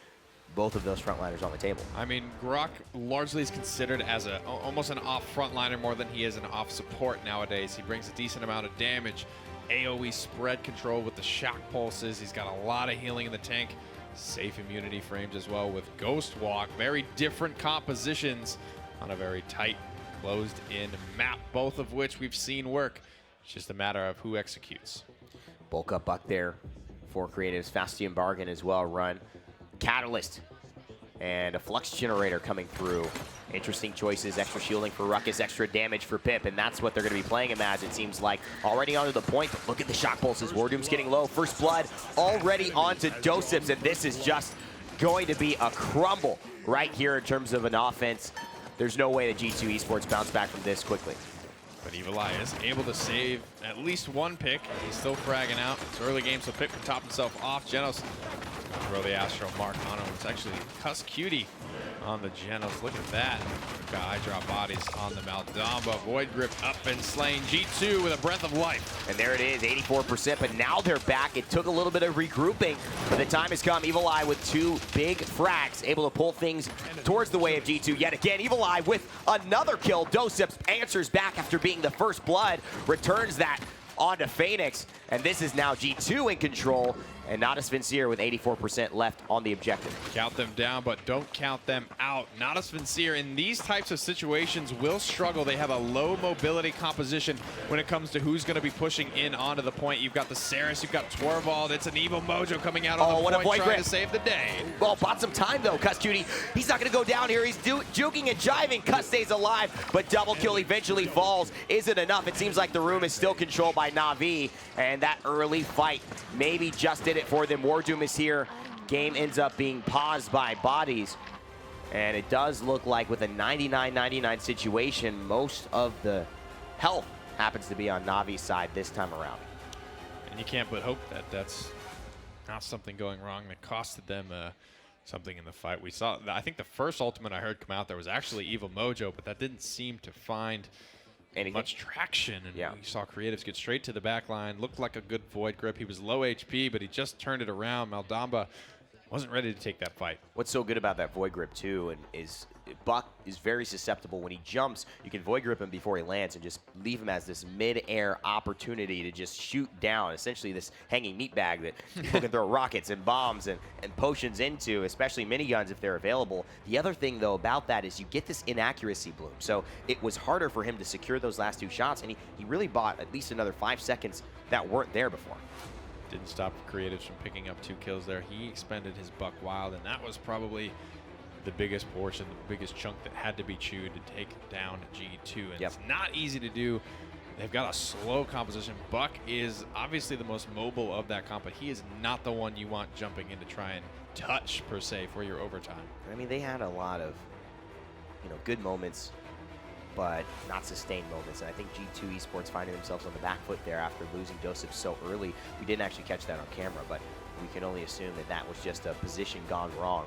both of those frontliners on the table. I mean, Grok largely is considered as almost an off frontliner more than he is an off support nowadays. He brings a decent amount of damage, AoE spread control with the shock pulses. He's got a lot of healing in the tank, safe immunity frames as well with Ghost Walk. Very different compositions on a very tight, closed-in map, both of which we've seen work. It's just a matter of who executes. Bulk up Buck there for Creative's Fastian Bargain as well run. Catalyst and a Flux Generator coming through. Interesting choices, extra shielding for Ruckus, extra damage for Pip, and that's what they're going to be playing him as, it seems like. Already onto the point, but look at the shock pulses. WarDoom's getting low. First blood already onto Doseps, and this is just going to be a crumble right here in terms of an offense. There's no way that G2 Esports bounce back from this quickly. But Evulli is able to save at least one pick. He's still fragging out. It's early game, so Pip can top himself off. Genos throw the Astro Mark on him. It's actually kusqt on the Genos. Look at that. We've got iDropBodies on the Maldamba. Void Grip up and slain. G2 with a breath of life. And there it is, 84%, but now they're back. It took a little bit of regrouping, but the time has come. Evulli with two big frags, able to pull things towards the way of G2 yet again. Evulli with another kill. Doseps answers back after being the first blood, returns that onto Faenex, and this is now G2 in control, and Natus Vincere with 84% left on the objective. Count them down, but don't count them out. Natus Vincere in these types of situations will struggle. They have a low mobility composition when it comes to who's going to be pushing in onto the point. You've got the Ceres, you've got Torvald. It's an Evil Mojo coming out on the point trying to save the day. Well, bought some time though, kusqt. He's not going to go down here. He's juking and jiving. Kus stays alive, but double kill eventually falls. Isn't enough. It seems like the room is still controlled by Na'Vi, and that early fight maybe just did it for them. WarDoom is here. Game ends up being paused by Bodies, and it does look like with a 99-99 situation, most of the health happens to be on Na'Vi's side this time around. And you can't but hope that that's not something going wrong that costed them something in the fight. We saw, I think the first ultimate I heard come out there was actually Evil Mojo, but that didn't seem to find much traction. And we saw Creatives get straight to the back line. Looked like a good Void Grip. He was low HP, but he just turned it around. Maldamba wasn't ready to take that fight. What's so good about that Void Grip too, and is Buck is very susceptible. When he jumps, you can Void Grip him before he lands and just leave him as this mid-air opportunity to just shoot down, essentially this hanging meat bag that people can throw rockets and bombs and potions into, especially miniguns if they're available. The other thing though about that is you get this inaccuracy bloom. So it was harder for him to secure those last 2 shots, and he really bought at least another 5 seconds that weren't there before. Didn't stop Creatives from picking up 2 kills there. He expended his Buck Wild, and that was probably the biggest portion, the biggest chunk that had to be chewed to take down G2. And it's not easy to do. They've got a slow composition. Buck is obviously the most mobile of that comp, but he is not the one you want jumping in to try and touch, per se, for your overtime. I mean, they had a lot of, good moments, but not sustained moments. And I think G2 Esports finding themselves on the back foot there after losing Dosip so early. We didn't actually catch that on camera, but we can only assume that that was just a position gone wrong.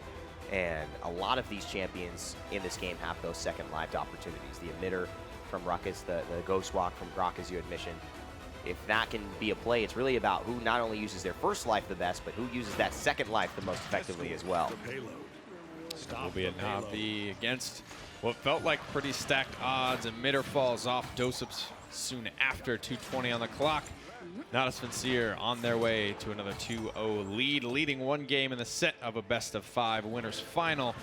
And a lot of these champions in this game have those second lived opportunities. The emitter from Ruckus, the Ghost Walk from Brock, as you had mentioned. If that can be a play, it's really about who not only uses their first life the best, but who uses that second life the most effectively as well. Will be a Na'Vi against what felt like pretty stacked odds. Emitter falls off. Dosip's soon after, 2:20 on the clock. Natus Vincere on their way to another 2-0 lead, leading 1 game in the set of a best-of-5 winners final,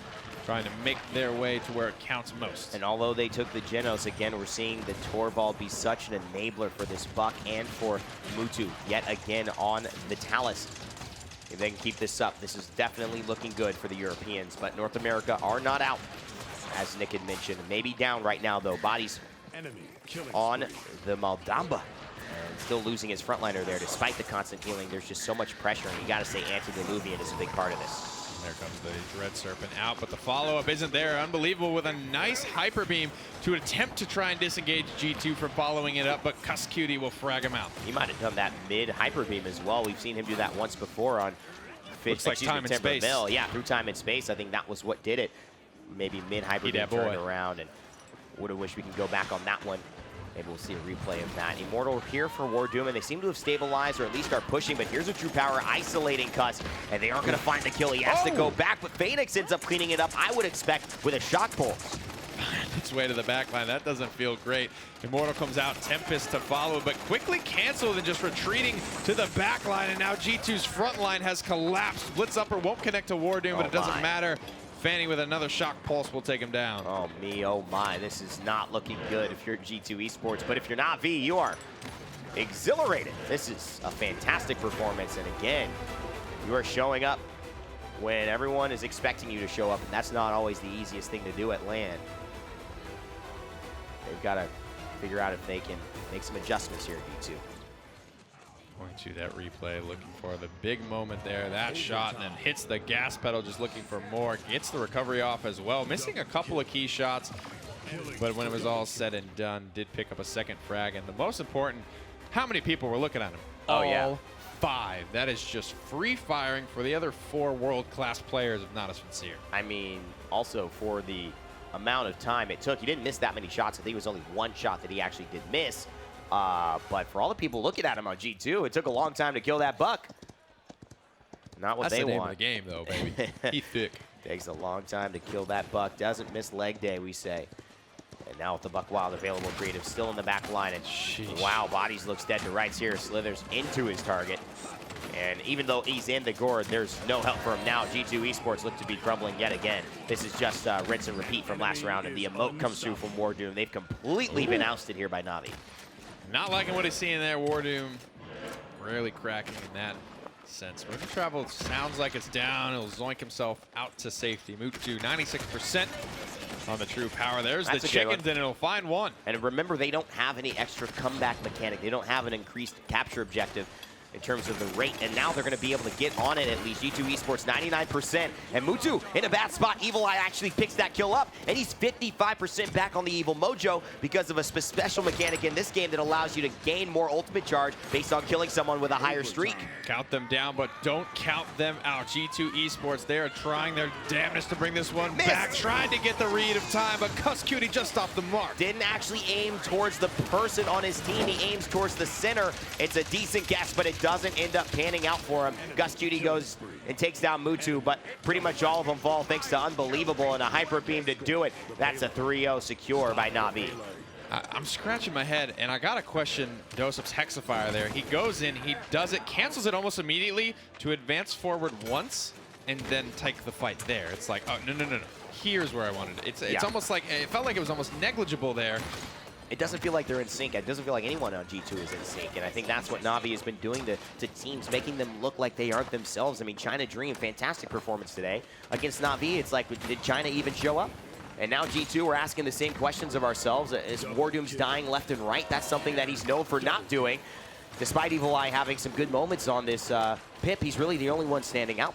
trying to make their way to where it counts most. And although they took the Genos, again, we're seeing the Torvald be such an enabler for this Buck and for Mutu, yet again on the Talus. If they can keep this up, this is definitely looking good for the Europeans, but North America are not out, as Nick had mentioned. Maybe down right now, though. Bodies on the Maldamba. And still losing his frontliner there despite the constant healing. There's just so much pressure, and you got to say Antediluvian is a big part of this. And there comes the Dread Serpent out, but the follow-up isn't there. Unbelievable with a nice Hyper Beam to attempt to try and disengage G2 from following it up, but kusqt will frag him out. He might have done that mid Hyper Beam as well. We've seen him do that once before on Looks like Time and Space. Mill. Yeah, through Time and Space. I think that was what did it. Maybe mid Hyper Beam turned around, and would have wished we can go back on that one. Maybe we'll see a replay of that. Immortal here for WarDoom, and they seem to have stabilized or at least are pushing, but here's a True Power isolating Kus, and they aren't going to find the kill. He has to go back, but Faenex ends up cleaning it up, I would expect, with a shock pulse. Find its way to the back line. That doesn't feel great. Immortal comes out, Tempest to follow, but quickly canceled and just retreating to the back line, and now G2's front line has collapsed. Blitz Upper won't connect to WarDoom, but it doesn't matter. Fanny with another shock pulse will take him down. Oh me, oh my, this is not looking good if you're G2 Esports, but if you're not V, you are exhilarated. This is a fantastic performance, and again, you are showing up when everyone is expecting you to show up, and that's not always the easiest thing to do at LAN. They've got to figure out if they can make some adjustments here at V2. Going to that replay, looking for the big moment there. That shot, and then hits the gas pedal, just looking for more. Gets the recovery off as well. Missing a couple of key shots, but when it was all said and done, did pick up a second frag. And the most important, how many people were looking at him? All 5. That is just free firing for the other 4 world-class players of Natus Vincere. I mean, also for the amount of time it took, he didn't miss that many shots. I think it was only 1 shot that he actually did miss. But for all the people looking at him on G2, it took a long time to kill that Buck. Not what they want. That's the name of the game, though, baby. He thick. Takes a long time to kill that Buck. Doesn't miss leg day, we say. And now with the Buck Wild available, Creative still in the back line. And wow, Bodies looks dead to rights here. Slithers into his target. And even though he's in the gourd, there's no help for him now. G2 Esports look to be crumbling yet again. This is just rinse and repeat from last round, and the emote comes through from WarDoom. They've completely been ousted here by Navi. Not liking what he's seeing there. WarDoom rarely cracking in that sense. River Travel sounds like it's down. He'll zoink himself out to safety. Mutu 96% on the true power. There's the chickens, and it'll find one. And remember, they don't have any extra comeback mechanic. They don't have an increased capture objective in terms of the rate, and now they're going to be able to get on it at least. G2 Esports 99%, and Mutu in a bad spot. Evil Eye actually picks that kill up, and he's 55% back on the Evil Mojo because of a special mechanic in this game that allows you to gain more ultimate charge based on killing someone with a higher streak. Count them down, but don't count them out. G2 Esports, they are trying their damnedest to bring this one back. Tried to get the read of time, but kusqt just off the mark. Didn't actually aim towards the person on his team. He aims towards the center. It's a decent guess, but it doesn't end up panning out for him. kusqt goes and takes down Mutu, but pretty much all of them fall thanks to Unbelievable and a hyper beam to do it. That's a 3-0 secure by Navi. I'm scratching my head, and I got to question Dosup's Hexafire there. He goes in, he does it, cancels it almost immediately to advance forward once and then take the fight there. It's like, oh, no. Here's where I wanted it. It's almost like, it felt like it was almost negligible there. It doesn't feel like they're in sync. It doesn't feel like anyone on G2 is in sync. And I think that's what Navi has been doing to teams, making them look like they aren't themselves. I mean, China Dream, fantastic performance today. Against Navi, it's like, did China even show up? And now G2, we're asking the same questions of ourselves. Is WarDoom's dying left and right? That's something that he's known for not doing. Despite Evil Eye having some good moments on this Pip, he's really the only one standing out.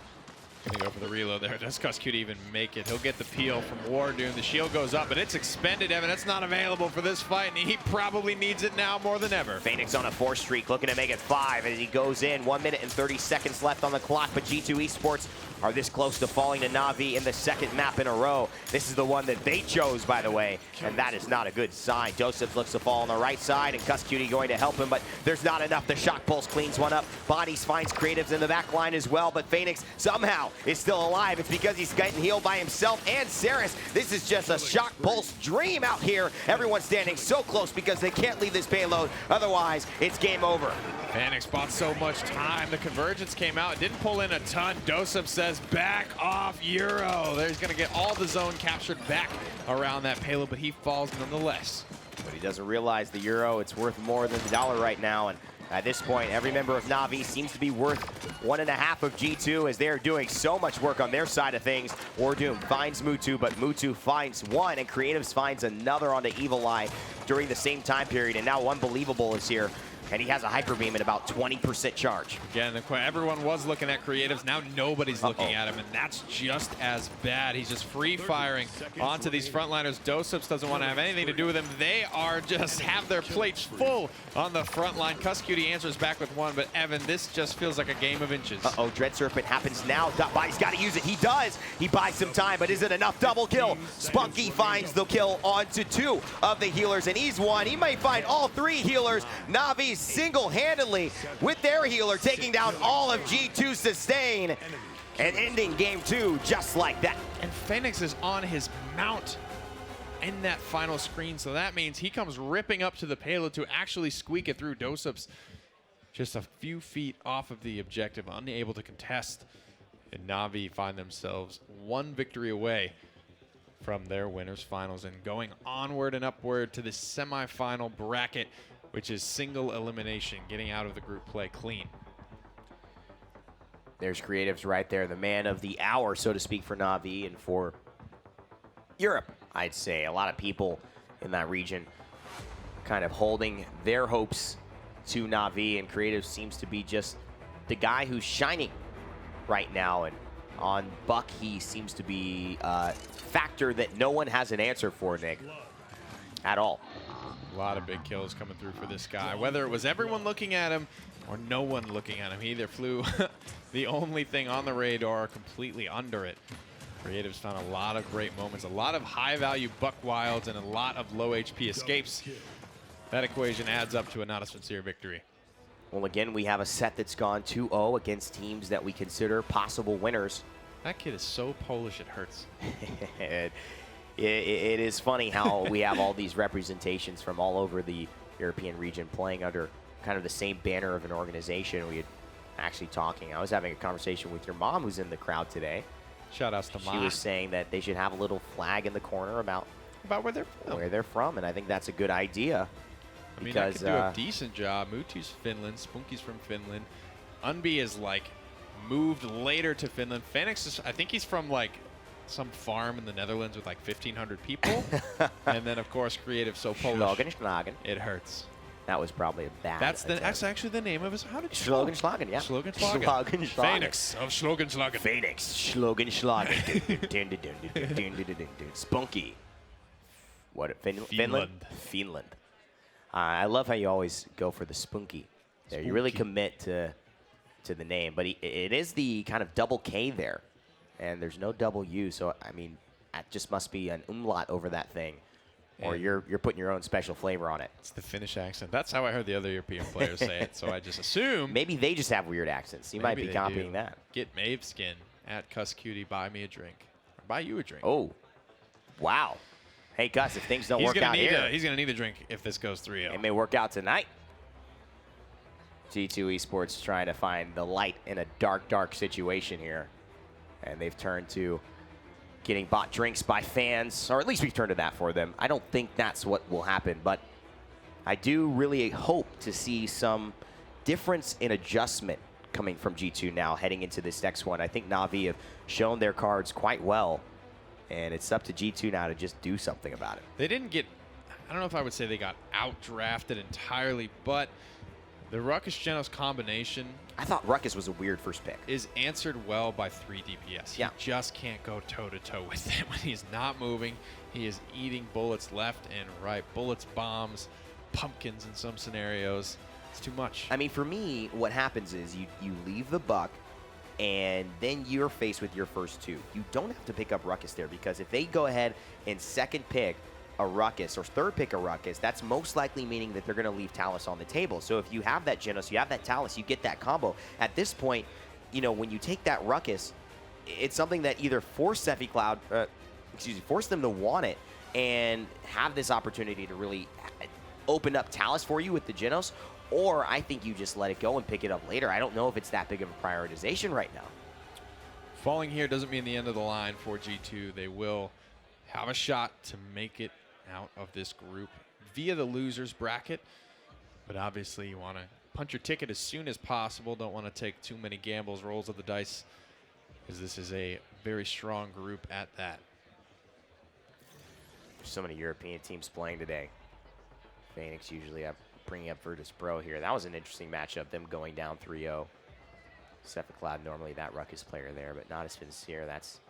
Gonna go for the reload there. Does kusqt even make it? He'll get the peel from WarDoom. The shield goes up, but it's expended, Evan. That's not available for this fight, and he probably needs it now more than ever. Faenex on a 4 streak, looking to make it 5 as he goes in. 1 minute and 30 seconds left on the clock, but G2 Esports are this close to falling to Navi in the second map in a row. This is the one that they chose, by the way, and that is not a good sign. Joseph looks to fall on the right side, and kusqt going to help him, but there's not enough. The Shock Pulse cleans one up. Bodies finds Creatives in the back line as well, but Faenex somehow is still alive. It's because he's getting healed by himself and Saris. This is just a Shock Pulse dream out here. Everyone's standing so close because they can't leave this payload. Otherwise, it's game over. Faenex bought so much time. The convergence came out. It didn't pull in a ton. Dosep says, back off, Euro. He's going to get all the zone captured back around that payload, but he falls nonetheless. But he doesn't realize the Euro, it's worth more than the dollar right now. And at this point, every member of Navi seems to be worth 1.5 of G2 as they're doing so much work on their side of things. WarDoom finds Mutu, but Mutu finds one, and Creatives finds another onto Evil Eye during the same time period. And now Unbelievable is here, and he has a hyper beam at about 20% charge. Again, everyone was looking at Creatives. Now nobody's looking at him, and that's just as bad. He's just free firing onto these frontliners. Doseps doesn't want to have anything to do with him. They are just have their plates full on the front line. kusqt answers back with one, but Evan, this just feels like a game of inches. Dread Serpent happens now. Body's got to use it. He does. He buys some time, but is it enough? Double kill. Spunky finds the kill onto 2 of the healers, and he's one. He may find all 3 healers. Navi single-handedly with their healer taking down all of G2 sustain and ending game 2 just like that. And Faenex is on his mount in that final screen, so that means he comes ripping up to the payload to actually squeak it through. Doseps just a few feet off of the objective, unable to contest, and Navi find themselves 1 victory away from their winners finals and going onward and upward to the semifinal bracket, which is single elimination, getting out of the group play clean. There's Creatives right there, the man of the hour, so to speak, for Navi and for Europe, I'd say. A lot of people in that region kind of holding their hopes to Navi, and Creatives seems to be just the guy who's shining right now. And on Buck, he seems to be a factor that no one has an answer for, Nick, at all. A lot of big kills coming through for this guy. Whether it was everyone looking at him or no one looking at him, he either flew the only thing on the radar completely under it. Creatives found a lot of great moments, a lot of high-value buck wilds, and a lot of low HP escapes. That equation adds up to a Natus Vincere victory. Well, again, we have a set that's gone 2-0 against teams that we consider possible winners. That kid is so Polish it hurts. It is funny how we have all these representations from all over the European region playing under kind of the same banner of an organization. We had actually talking. I was having a conversation with your mom, who's in the crowd today. Shout outs to She Mom. was saying that they should have a little flag in the corner about Where they're from. where they're from, and I think that's a good idea. I mean, I because could do a decent job. Mutu's Finland. Spunky's from Finland. Unbe is like moved later to Finland. Faenex is, I think he's from like some farm in the Netherlands with like 1,500 people. And then of course Creative so Polish. Schlagen. It hurts. That was probably a bad. That's actually the name of his. How did you Schlagen, yeah. Schlagen. Faenex of Schlagen. Faenex, Schlagen. Spunky. What? Finland. I love how you always go for the Spunky. There, you really commit to the name, but it is the kind of double K there, and there's no double U. So I mean, that just must be an umlaut over that thing. Or you're putting your own special flavor on it. It's the Finnish accent. That's how I heard the other European players say it, so I just assume. Maybe they just have weird accents. You might be copying that. Get Maveskin at kusqt, buy me a drink. Or buy you a drink. Oh, wow. Hey, Gus, if things don't work out here. He's going to need a drink if this goes 3-0. It may work out tonight. G2 Esports trying to find the light in a dark, dark situation here. And they've turned to getting bought drinks by fans, or at least we've turned to that for them. I don't think that's what will happen, but I do really hope to see some difference in adjustment coming from G2 now heading into this next one. I think Na'Vi have shown their cards quite well, and it's up to G2 now to just do something about it. They didn't get, I don't know if I would say they got out-drafted entirely, but the Ruckus Genos combination, I thought Ruckus was a weird first pick. Is answered well by 3 DPS. Yeah. You just can't go toe-to-toe with him when he's not moving. He is eating bullets left and right. Bullets, bombs, pumpkins in some scenarios. It's too much. I mean, for me, what happens is you leave the buck, and then you're faced with your first two. You don't have to pick up Ruckus there, because if they go ahead and second pick a Ruckus or third pick a Ruckus, that's most likely meaning that they're going to leave Talus on the table. So if you have that Genos, you have that Talus, you get that combo. At this point, you know, when you take that Ruckus, it's something that either force force them to want it and have this opportunity to really open up Talus for you with the Genos, or I think you just let it go and pick it up later. I don't know if it's that big of a prioritization right now. Falling here doesn't mean the end of the line for G2. They will have a shot to make it out of this group via the losers bracket, but obviously you want to punch your ticket as soon as possible. Don't want to take too many gambles, rolls of the dice, because this is a very strong group at that. There's so many European teams playing today. Faenex usually bringing up Virtus.Pro here. That was an interesting matchup, them going down 3-0. Cloud normally that Ruckus player there, but Natus Vincere, that's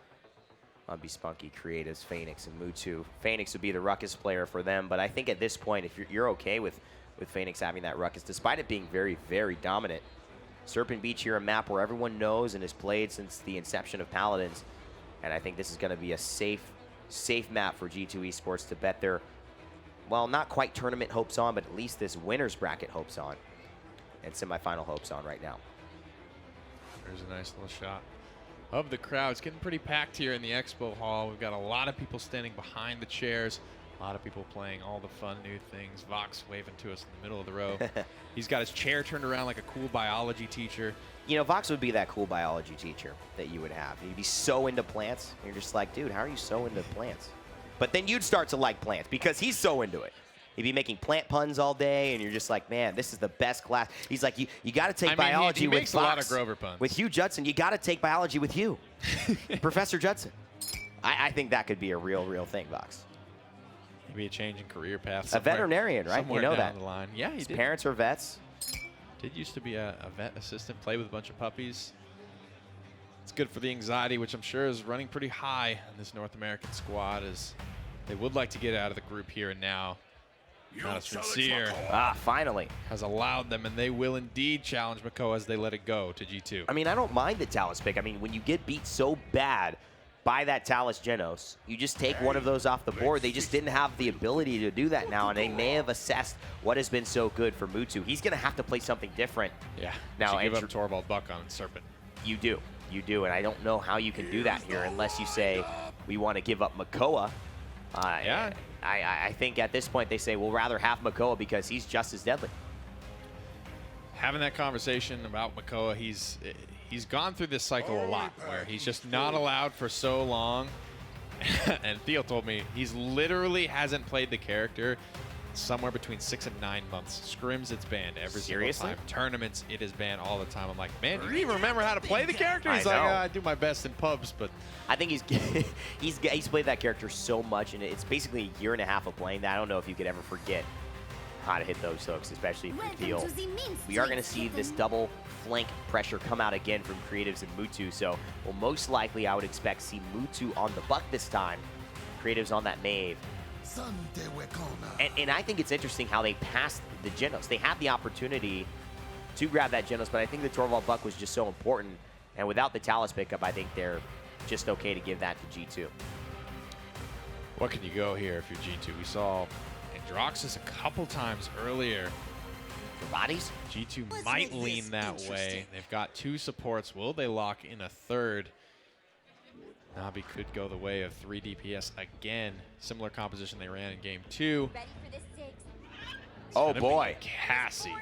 Spunky, Creatives, Faenex, and Mutu. Faenex would be the Ruckus player for them, but I think at this point, if you're okay with Faenex having that Ruckus, despite it being very, very dominant. Serpent Beach here, a map where everyone knows and has played since the inception of Paladins, and I think this is going to be a safe map for G2 Esports to bet their, well, not quite tournament hopes on, but at least this winner's bracket hopes on, and semifinal hopes on right now. There's a nice little shot of the crowd. It's getting pretty packed here in the expo hall. We've got a lot of people standing behind the chairs, a lot of people playing all the fun new things. Vox waving to us in the middle of the row. He's got his chair turned around like a cool biology teacher. You know, Vox would be that cool biology teacher that you would have. He'd be so into plants. You're just like, dude, how are you so into plants? But then you'd start to like plants because he's so into it. He'd be making plant puns all day, and you're just like, man, this is the best class. He's like, you got to take biology he with makes Vox. a lot of Grover puns. With Hugh Judson, you got to take biology with Hugh. Professor Judson. I think that could be a real thing, Vox. Maybe a change in career path. A veterinarian, right? You know that. The line. Yeah, his parents are vets. Did used to be a vet assistant, play with a bunch of puppies. It's good for the anxiety, which I'm sure is running pretty high in this North American squad, as they would like to get out of the group here and now. Natus Vincere finally has allowed them, and they will indeed challenge Mako as they let it go to G2. I mean, I don't mind the Talus pick. I mean, when you get beat so bad by that Talus Genos, you just take one of those off the board. They just didn't have the ability to do that now, and they may have assessed what has been so good for Mutu. He's going to have to play something different. Yeah. Now, give up Torvald Buck on Serpent. You do, and I don't know how you can do that here unless you say we want to give up Makoa Yeah. I think at this point they say we'll rather have Makoa because he's just as deadly. Having that conversation about Makoa, he's gone through this cycle a lot where he's just not allowed for so long. And Theo told me he's literally hasn't played the character somewhere between 6 and 9 months. Scrims, it's banned every single time. Tournaments, it is banned all the time. I'm like, man, do you even remember how to play the character? He's like, I do my best in pubs, but I think he's played that character so much, and it's basically a year and a half of playing that. I don't know if you could ever forget how to hit those hooks, especially from Theo. We are going to see this double flank pressure come out again from Creatives and Mutu, so well, most likely I would expect to see Mutu on the buck this time, Creatives on that Mave. And I think it's interesting how they passed the Genos. They had the opportunity to grab that Genos, but I think the Torvald buck was just so important, and without the Talus pickup, I think they're just okay to give that to G2. what can you go here if you're G2? We saw Androxus a couple times earlier. For bodies? G2 might lean that way. They've got 2 supports. Will they lock in a third? Navi could go the way of 3 DPS again. Similar composition they ran in game 2. Oh boy. Cassie.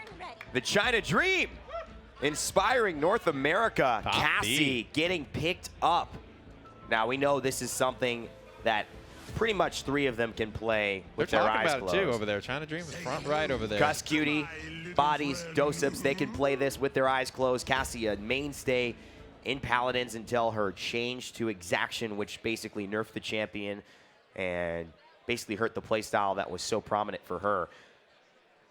The China Dream. Inspiring North America. Top Cassie B. getting picked up. Now we know this is something that pretty much 3 of them can play with They're their talking eyes about closed. it too over there. China Dream is front right over there. kusqt, Bodies, Dosips, they can play this with their eyes closed. Cassie, a mainstay in Paladins until her change to Exaction, which basically nerfed the champion and basically hurt the playstyle that was so prominent for her.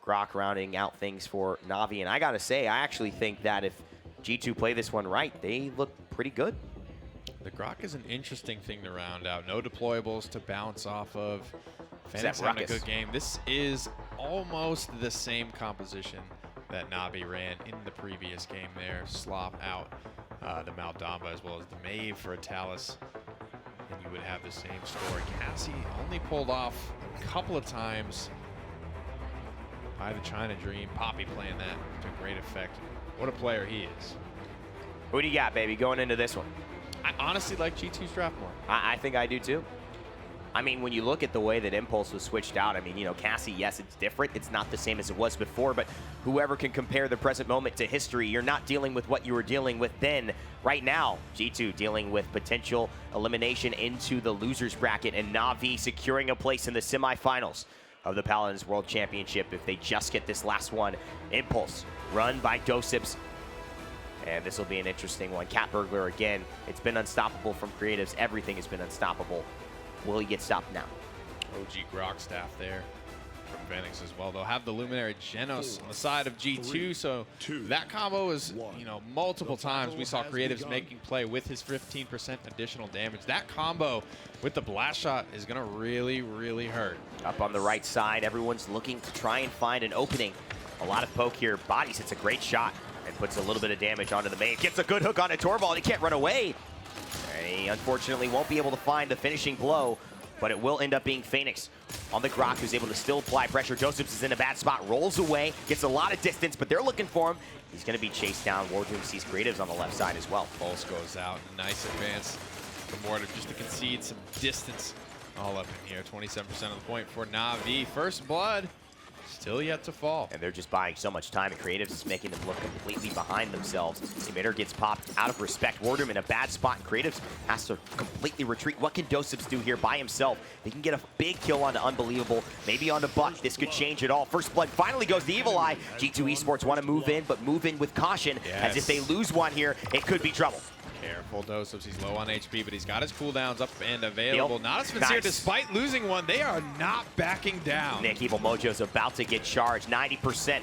Grok rounding out things for Navi, and I gotta say, I actually think that if G2 play this one right, they look pretty good. The Grok is an interesting thing to round out. No deployables to bounce off of. Faenex having a good game. This is almost the same composition that Navi ran in the previous game there. Slop out the Maldamba as well as the Mave for a Talus. And you would have the same story. Cassie only pulled off a couple of times by the China Dream. Poppy playing that to great effect. What a player he is. Who do you got, baby, going into this one? I honestly like G2's draft more. I think I do too. I mean, when you look at the way that Impulse was switched out, I mean, you know, Cassie, yes, it's different. It's not the same as it was before, but whoever can compare the present moment to history, you're not dealing with what you were dealing with then. Right now, G2 dealing with potential elimination into the losers bracket and Navi securing a place in the semifinals of the Paladins World Championship if they just get this last one. Impulse, run by Dosips. And this will be an interesting one. Cat Burglar again. It's been unstoppable from Creatives. Everything has been unstoppable. Will he get stopped now? OG Grok staff there from Faenex as well. They'll have the Luminary Genos on the side of G2, so that combo is, you know, multiple times we saw Creatives making play with his 15% additional damage. That combo with the blast shot is going to really, really hurt. Up on the right side, everyone's looking to try and find an opening. A lot of poke here. Bodies hits a great shot and puts a little bit of damage onto the main. Gets a good hook on a Torvald. He can't run away. He unfortunately won't be able to find the finishing blow, but it will end up being Faenex on the Grok, who's able to still apply pressure. Josephs is in a bad spot, rolls away, gets a lot of distance, but they're looking for him. He's going to be chased down. WarDoom sees Creatives on the left side as well. Pulse goes out. Nice advance from WarDoom just to concede some distance all up in here. 27% of the point for Navi. First blood. Still yet to fall. And they're just buying so much time, and Creatives is making them look completely behind themselves. Emitter gets popped out of respect. WarDoom in a bad spot. Creatives has to completely retreat. What can Dosips do here by himself? They can get a big kill on the Unbelievable, maybe on the Buck. This could change it all. First blood finally goes to Evulli. G2 Esports want to move in, but move in with caution, as if they lose one here, it could be trouble. Careful, Dosips. He's low on HP, but he's got his cooldowns up and available. Natus Vincere, Nice. despite losing one, they are not backing down. Nick Evil Mojo's about to get charged, 90%.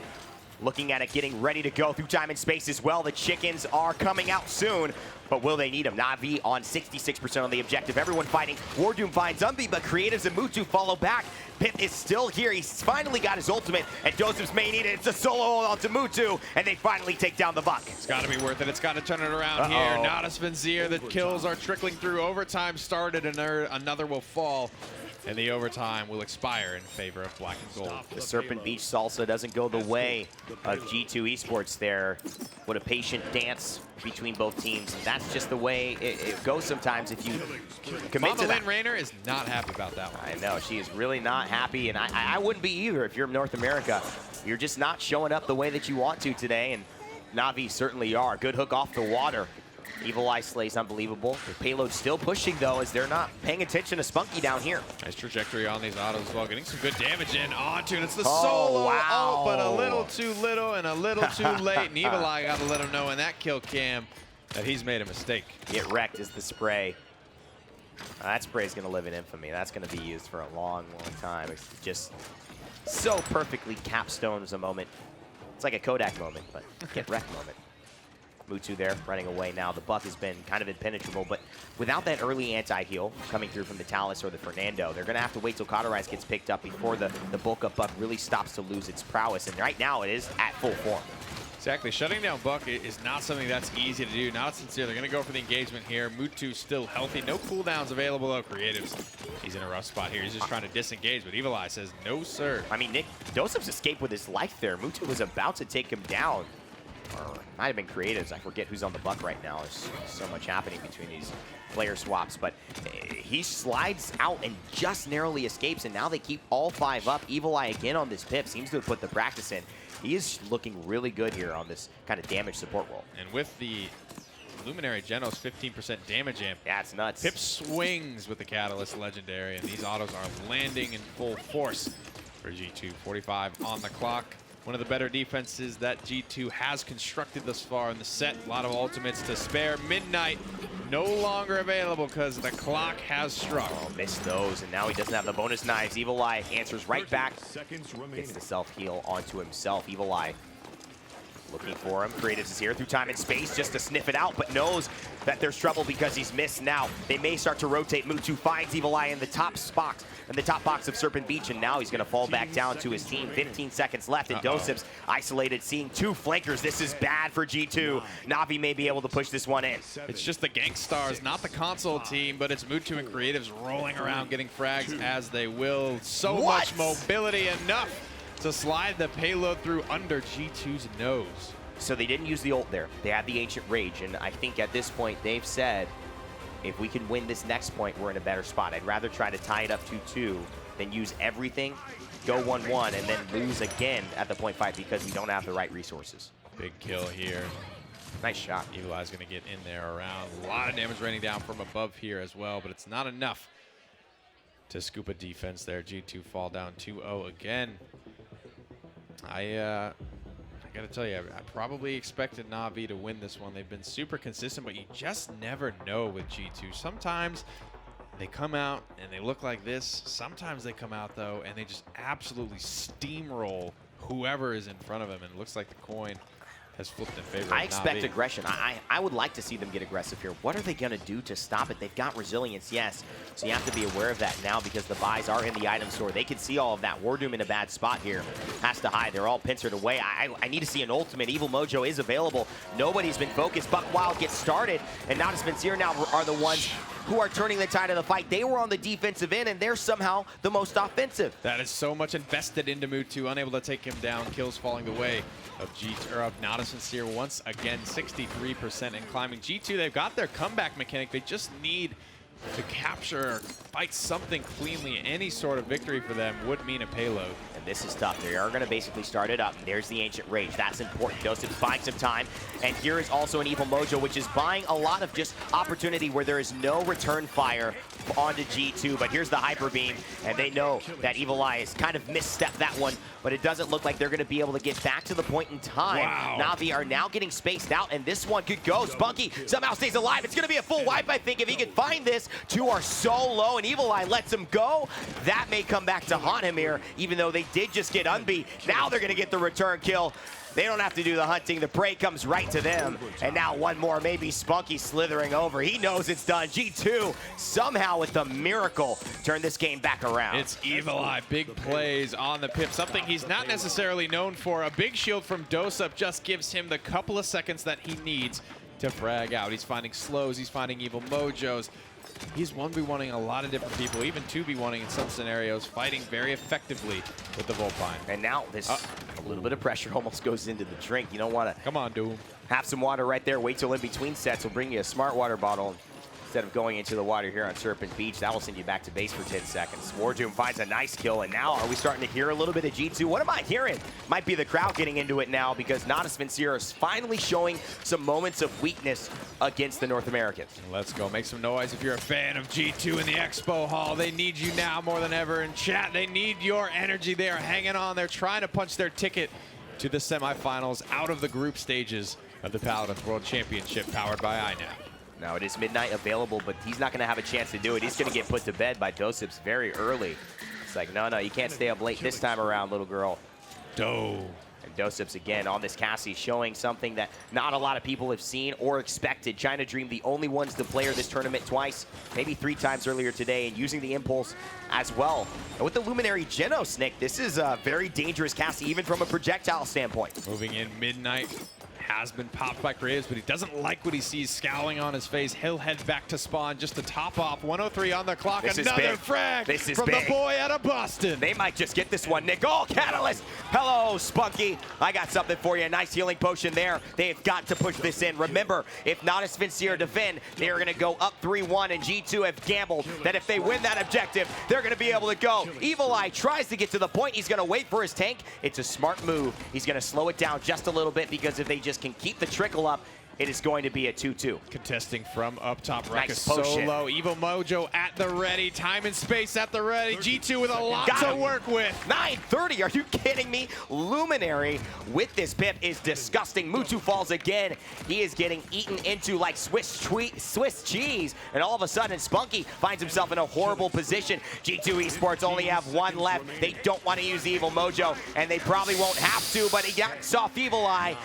Looking at it, getting ready to go through time and space as well. The chickens are coming out soon, but will they need them? Navi on 66% on the objective. Everyone fighting. WarDoom finds Umbi, but Creatives and Mutu follow back. Pip is still here. He's finally got his ultimate, and Dosips may need it. It's a solo onto Mutu, and they finally take down the Buck. It's got to be worth it. It's got to turn it around here. Natus Vincere, the kills are trickling through. Overtime started, and another will fall. and the overtime will expire in favor of Black and Gold. The Serpent Beach salsa doesn't go the way of G2 Esports there. What a patient dance between both teams. That's just the way it goes sometimes if you commit Mama to that. Lynn Rayner is not happy about that one. I know, she is really not happy, and I wouldn't be either if you're North America. You're just not showing up the way that you want to today, and Na'Vi certainly are. Good hook off the water. Evulli slays unbelievable. The payload still pushing, though, as they're not paying attention to Spunky down here. Nice trajectory on these autos as well. Getting some good damage in onto, and it's the solo. Wow. Oh, but a little too little and a little too late. And Evulli got to let him know in that kill cam that he's made a mistake. Get wrecked is the spray. That spray is going to live in infamy. That's going to be used for a long, long time. It's just so perfectly capstones a moment. It's like a Kodak moment, but get wrecked moment. Mutu there, running away now. The buff has been kind of impenetrable, but without that early anti-heal coming through from the Talus or the Fernando, they're going to have to wait till Cauterize gets picked up before the bulk up buff really stops to lose its prowess, and right now it is at full form. Exactly. Shutting down Buck is not something that's easy to do. Natus Vincere, they're going to go for the engagement here. Mutu still healthy. No cooldowns available, though. Creatives, he's in a rough spot here. He's just trying to disengage, but Evulli says, no, sir. I mean, Nick, Doseph's escaped with his life there. Mutu was about to take him down. Or might have been Creatives. I forget who's on the Buck right now. There's so much happening between these player swaps, but he slides out and just narrowly escapes, and now they keep all 5 up. Evulli again on this pip seems to have put the practice in. He is looking really good here on this kind of damage support role. And with the Luminary Genos 15% damage amp. Yeah, it's nuts. Pip swings with the Catalyst Legendary, and these autos are landing in full force for G2. 45 on the clock. One of the better defenses that G2 has constructed thus far in the set. A lot of ultimates to spare. Midnight no longer available because the clock has struck. Oh, missed those, and now he doesn't have the bonus knives. Evulli answers right back. Gets the self-heal onto himself. Evulli looking for him. Creatives is here through time and space just to sniff it out, but knows that there's trouble because he's missed now. They may start to rotate. Mutu finds Evulli in the top box, of Serpent Beach, and now he's going to fall back down to his team. 15 seconds left, and Doseph's isolated, seeing 2 flankers. This is bad for G2. Na'Vi may be able to push this one in. It's just the Gangstars, not the console team, but it's Mutu and Creatives rolling around, getting frags as they will. So much mobility, enough to slide the payload through under G2's nose. So they didn't use the ult there. They had the Ancient Rage, and I think at this point they've said, if we can win this next point, we're in a better spot. I'd rather try to tie it up 2-2 than use everything, go 1-1, and then lose again at the point fight because we don't have the right resources. Big kill here. Nice shot. Evulli's going to get in there around. A lot of damage raining down from above here as well, but it's not enough to scoop a defense there. G2 fall down 2-0 again. I got to tell you, I probably expected Na'Vi to win this one. They've been super consistent, but you just never know with G2. Sometimes they come out and they look like this. Sometimes they come out, though, and they just absolutely steamroll whoever is in front of them, and it looks like the coin has flipped in favor of I expect Na'Vi. aggression. I would like to see them get aggressive here. What are they going to do to stop it? They've got resilience, yes. So you have to be aware of that now because the buys are in the item store. They can see all of that. WarDoom in a bad spot here. Has to hide. They're all pincered away. I need to see an ultimate. Evil Mojo is available. Nobody's been focused. Buck Wild gets started, and Natus Vincere now are the ones who are turning the tide of the fight. They were on the defensive end, and they're somehow the most offensive. That is so much invested into Mutu, unable to take him down. Kills falling the way of Natus Vincere once again, 63% and climbing. G2, they've got their comeback mechanic. They just need to capture or fight something cleanly. Any sort of victory for them would mean a payload. And this is tough. They are going to basically start it up. There's the Ancient Rage. That's important. Doseph buying some time. And here is also an Evil Mojo, which is buying a lot of just opportunity where there is no return fire onto G2. But here's the Hyper Beam, and they know that Evulli has kind of misstepped that one, but it doesn't look like they're going to be able to get back to the point in time. Wow. Na'Vi are now getting spaced out, and this one could go. Spunky somehow stays alive. It's going to be a full wipe, I think, if he can find this. 2 are so low, and Evulli lets him go. That may come back to haunt him here, even though they did just get unbeat. Now they're going to get the return kill. They don't have to do the hunting. The prey comes right to them. And now one more, maybe Spunky slithering over. He knows it's done. G2 somehow with the miracle turn this game back around. It's Evulli, big plays on the pip. Something he's not necessarily known for. A big shield from Dosep just gives him the couple of seconds that he needs to frag out. He's finding slows, he's finding Evil Mojos, He's 1v1ing a lot of different people, even 2v1ing in some scenarios, fighting very effectively with the Vulpine. And now this a little bit of pressure almost goes into the drink. You don't want to Come on, Doom. have some water right there. Wait till in between sets. We'll bring you a smart water bottle. Instead of going into the water here on Serpent Beach, that will send you back to base for 10 seconds. WarDoom finds a nice kill, and now are we starting to hear a little bit of G2? What am I hearing? Might be the crowd getting into it now because Natus Vincere is finally showing some moments of weakness against the North Americans. Let's go. Make some noise if you're a fan of G2 in the Expo Hall. They need you now more than ever. In chat, they need your energy. They are hanging on. They're trying to punch their ticket to the semifinals out of the group stages of the Paladins World Championship powered by iNet. Now it is midnight available, but he's not going to have a chance to do it. He's going to get put to bed by Dosips very early. It's like, no, you can't stay up late this time around, little girl. And Dosips again on this Cassie showing something that not a lot of people have seen or expected. China Dream, the only ones to play this tournament twice, maybe 3 times earlier today, and using the impulse as well. And with the Luminary Genos, Nick, this is a very dangerous Cassie, even from a projectile standpoint. Moving in, Midnight has been popped by Creatives, but he doesn't like what he sees scowling on his face. He'll head back to spawn just to top off. 103 on the clock. This Another frag from the boy out of Boston. They might just get this one, Nick. Oh, Catalyst. Hello, Spunky. I got something for you. A nice healing potion there. They've got to push this in. Remember, if Natus Vincere defend, they are going to go up 3-1, and G2 have gambled that if they win that objective, they're going to be able to go. Evulli tries to get to the point. He's going to wait for his tank. It's a smart move. He's going to slow it down just a little bit because if they just can keep the trickle up, it is going to be a 2-2. Contesting from up top, Nice Ruckus potion. solo. Evil Mojo at the ready. Time and space at the ready. G2 with a lot to work with. 9:30, are you kidding me? Luminary with this pip is disgusting. Mutu falls again. He is getting eaten into like Swiss cheese. And all of a sudden, Spunky finds himself in a horrible position. G2 Esports only have 1 left. They don't want to use the Evil Mojo, and they probably won't have to, but he got soft Evulli.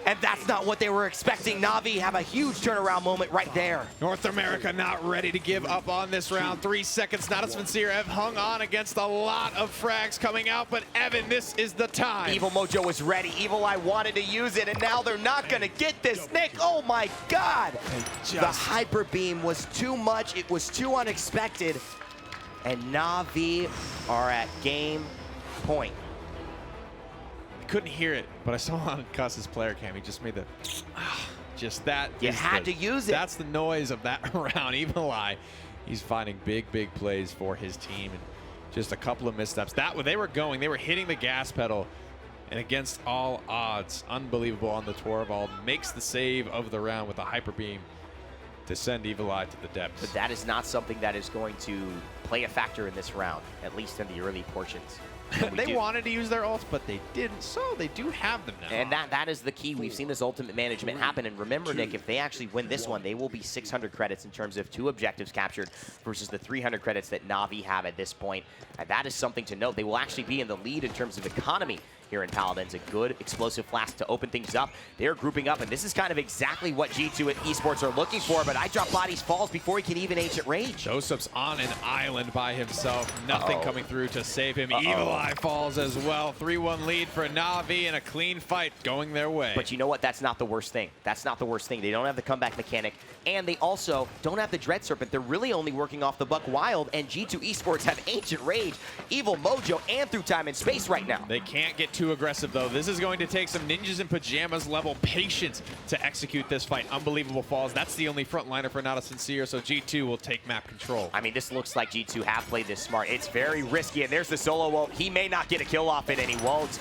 And that's not what they were expecting. Na'Vi have a huge turnaround moment right there. North America not ready to give up on this round. 3 seconds. Natus Vincere have hung on against a lot of frags coming out, but Evan, this is the time. Evil Mojo was ready. Evulli wanted to use it, and now they're not going to get this. Nick, oh my God. The Hyper Beam was too much. It was too unexpected. And Na'Vi are at game point. Couldn't hear it, but I saw on Cuss's player cam. He just made the, just that. You had to use it. That's the noise of that round. Evulli, he's finding big plays for his team, and just a couple of missteps. They were hitting the gas pedal, and against all odds, unbelievable on the Torvald. Makes the save of the round with a hyper beam to send Evulli to the depths. But that is not something that is going to play a factor in this round, at least in the early portions. They wanted to use their ults, but they didn't, so they do have them now. And that is the key. We've seen this ultimate management happen. And remember, Nick, if they actually win this one, they will be 600 credits in terms of 2 objectives captured versus the 300 credits that Na'Vi have at this point. And that is something to note. They will actually be in the lead in terms of economy here in Paladins. A good explosive flask to open things up. They're grouping up, and this is kind of exactly what G2 and Esports are looking for, but iDropBodies falls before he can even Ancient Rage. Joseph's on an island by himself. Nothing coming through to save him. Evulli falls as well. 3-1 lead for Na'Vi and a clean fight going their way. But you know what? That's not the worst thing. That's not the worst thing. They don't have the comeback mechanic, and they also don't have the Dread Serpent. They're really only working off the Buck Wild, and G2 Esports have Ancient Rage, Evil Mojo, and Through Time and Space right now. They can't get too aggressive, though. This is going to take some Ninjas in Pyjamas level patience to execute this fight. Unbelievable falls. That's the only frontliner for Natus Vincere, so G2 will take map control. I mean, this looks like G2 have played this smart. It's very risky, and there's the solo ult. He may not get a kill off it, and he won't.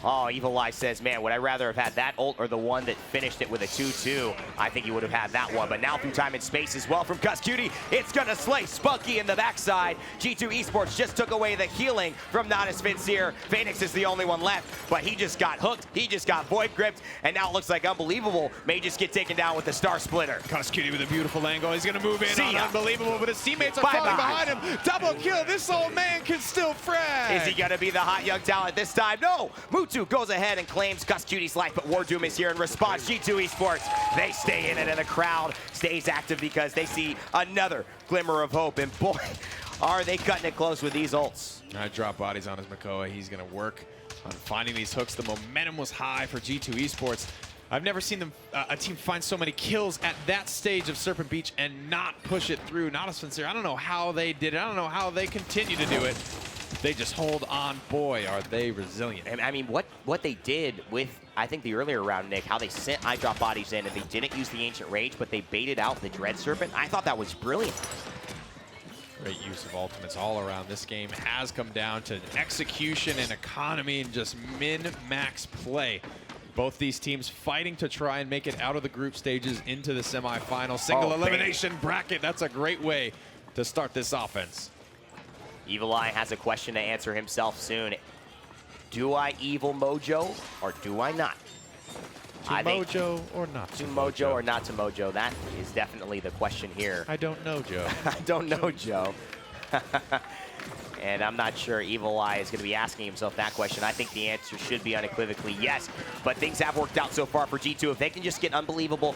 Oh, Evulli says, man, would I rather have had that ult or the one that finished it with a 2-2? I think he would have had that one, but now Through Time and Space as well from kusqt. It's gonna slay Spunky in the backside. G2 Esports just took away the healing from Natus Vincere. Faenex is the only one left, but he just got hooked. He just got void gripped, and now it looks like Unbelievable may just get taken down with the Star Splitter. kusqt with a beautiful angle. He's gonna move in on Unbelievable, but his teammates are falling behind him. Double kill. This old man can still frag. Is he gonna be the hot young talent this time? No! Mutu goes ahead and claims kusqt's life, but WarDoom is here in response. G2 Esports, they stay in it, and the crowd stays active because they see another glimmer of hope, and boy, are they cutting it close with these ults. iDropBodies on his Makoa. He's going to work on finding these hooks. The momentum was high for G2 Esports. I've never seen them a team find so many kills at that stage of Serpent Beach and not push it through. Natus Vincere, I don't know how they did it. I don't know how they continue to do it. They just hold on. Boy, are they resilient. And I mean, what they did with, I think, the earlier round, Nick, how they sent iDropBodies in and they didn't use the Ancient Rage, but they baited out the Dread Serpent. I thought that was brilliant. Great use of ultimates all around. This game has come down to execution and economy and just min-max play. Both these teams fighting to try and make it out of the group stages into the semifinal. Single elimination bracket. That's a great way to start this offense. Evulli has a question to answer himself soon. Do I Evil Mojo or do I not? To Mojo or not to Mojo or not to Mojo? That is definitely the question here. I don't know, Joe. I don't know, Joe. And I'm not sure Evulli is going to be asking himself that question. I think the answer should be unequivocally yes. But things have worked out so far for G2. If they can just get Unbelievable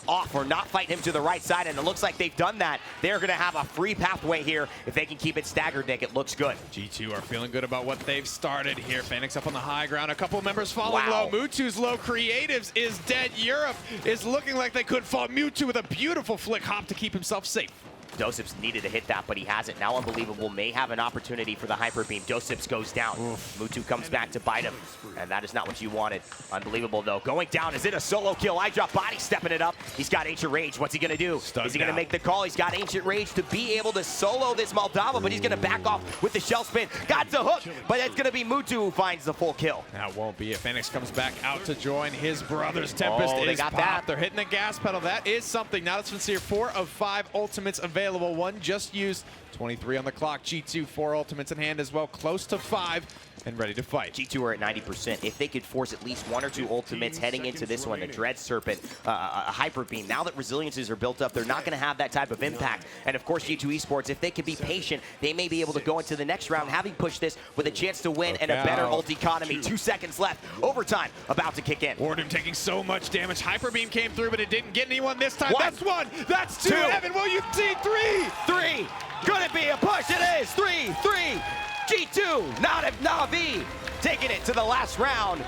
off or not fight him to the right side, and it looks like they've done that, they're going to have a free pathway here. If they can keep it staggered, Nick, it looks good. G2 are feeling good about what they've started here. Faenex up on the high ground. A couple members falling low. Mutu's low. Creatives is dead. Europe is looking like they could fall. Mutu with a beautiful flick hop to keep himself safe. Dosips needed to hit that, but he hasn't. Now Unbelievable may have an opportunity for the Hyper Beam. Dosips goes down. Mutu comes back to bite him, and that is not what you wanted. Unbelievable, though. Going down. Is it a solo kill? iDropBodies stepping it up. He's got Ancient Rage. What's he going to do? Is he going to make the call? He's got Ancient Rage to be able to solo this Moldava, but he's going to back off with the shell spin. Got the hook, but it's going to be Mutu who finds the full kill. That won't be it. Faenex comes back out to join his brothers. Tempest is popped. That. They're hitting the gas pedal. That is something. Natus Vincere, 4 of 5 ultimates available. One just used. 23 on the clock. G2, 4 ultimates in hand as well. Close to 5 and ready to fight. G2 are at 90%. If they could force at least 1 or 2 ultimates heading into this one, a Dread Serpent, a Hyper Beam, now that resiliences are built up, they're not going to have that type of impact. And of course, G2 Esports, if they can be patient, they may be able to go into the next round having pushed this with a chance to win and a better ult economy. 2 seconds left. Overtime about to kick in. WarDoom taking so much damage. Hyper Beam came through, but it didn't get anyone this time. That's 1. That's 2. Evan, will you see 3? 3. Could it be a push? It is. 3. G2, not if Navi, taking it to the last round.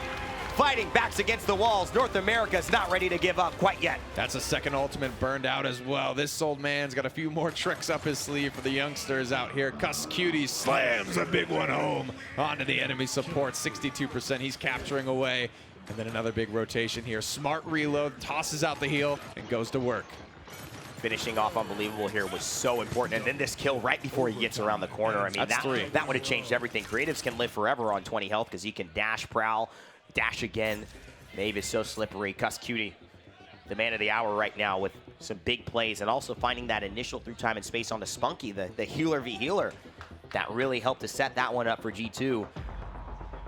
Fighting backs against the walls. North America's not ready to give up quite yet. That's a second ultimate burned out as well. This old man's got a few more tricks up his sleeve for the youngsters out here. kusqt slams a big one home onto the enemy support. 62%. He's capturing away. And then another big rotation here. Smart reload, tosses out the heel, and goes to work. Finishing off Unbelievable here was so important. And then this kill right before he gets around the corner. I mean, that would have changed everything. Creatives can live forever on 20 health because he can dash, prowl, dash again. Maeve is so slippery. kusqt, the man of the hour right now with some big plays and also finding that initial through time and space on the Spunky, the healer v healer. That really helped to set that one up for G2.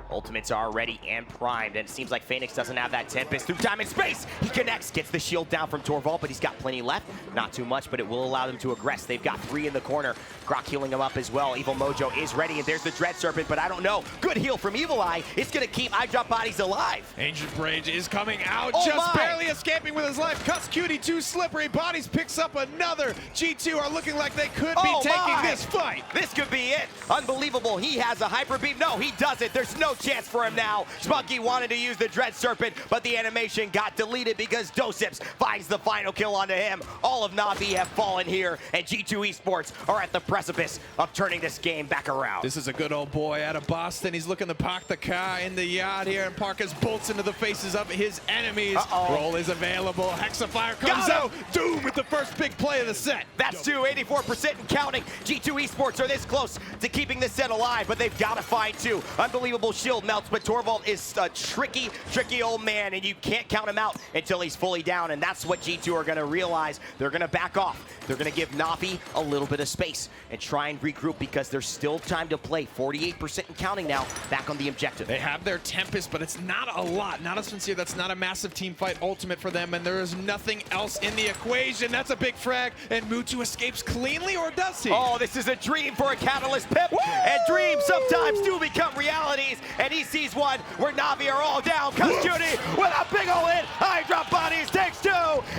Ultimates are ready and primed, and it seems like Faenex doesn't have that Tempest through time and space. He connects, gets the shield down from Torvald, but he's got plenty left. Not too much, but it will allow them to aggress. They've got 3 in the corner. Grok healing him up as well. Evil Mojo is ready, and there's the Dread Serpent, but I don't know. Good heal from Evulli. It's going to keep iDropBodies alive. Ancient Rage is coming out, just barely escaping with his life. kusqt, too slippery. Bodies picks up another. G2 are looking like they could be taking this fight. This could be it. Unbelievable. He has a Hyper Beam. No, he doesn't. There's no chance for him now. Spunky wanted to use the Dread Serpent, but the animation got deleted because Dosips finds the final kill onto him. All of Navi have fallen here, and G2 Esports are at the precipice of turning this game back around. This is a good old boy out of Boston. He's looking to park the car in the yard here, and Parkas bolts into the faces of his enemies. Roll is available. Hexafire comes out. Doom with the first big play of the set. That's 84% and counting. G2 Esports are this close to keeping this set alive, but they've got to find 2. Unbelievable shield melts, but Torvald is a tricky old man, and you can't count him out until he's fully down, and that's what G2 are going to realize. They're going to back off. They're going to give Navi a little bit of space and try and regroup because there's still time to play. 48% and counting now, back on the objective. They have their Tempest, but it's not a lot. Natus Vincere, that's not a massive team fight ultimate for them, and there is nothing else in the equation. That's a big frag, and Mutu escapes cleanly, or does he? Oh, this is a dream for a Catalyst Pip, and dreams sometimes do become realities, and he sees one where Navi are all down. kusqt with a big ol' hit. iDropBodies takes 2,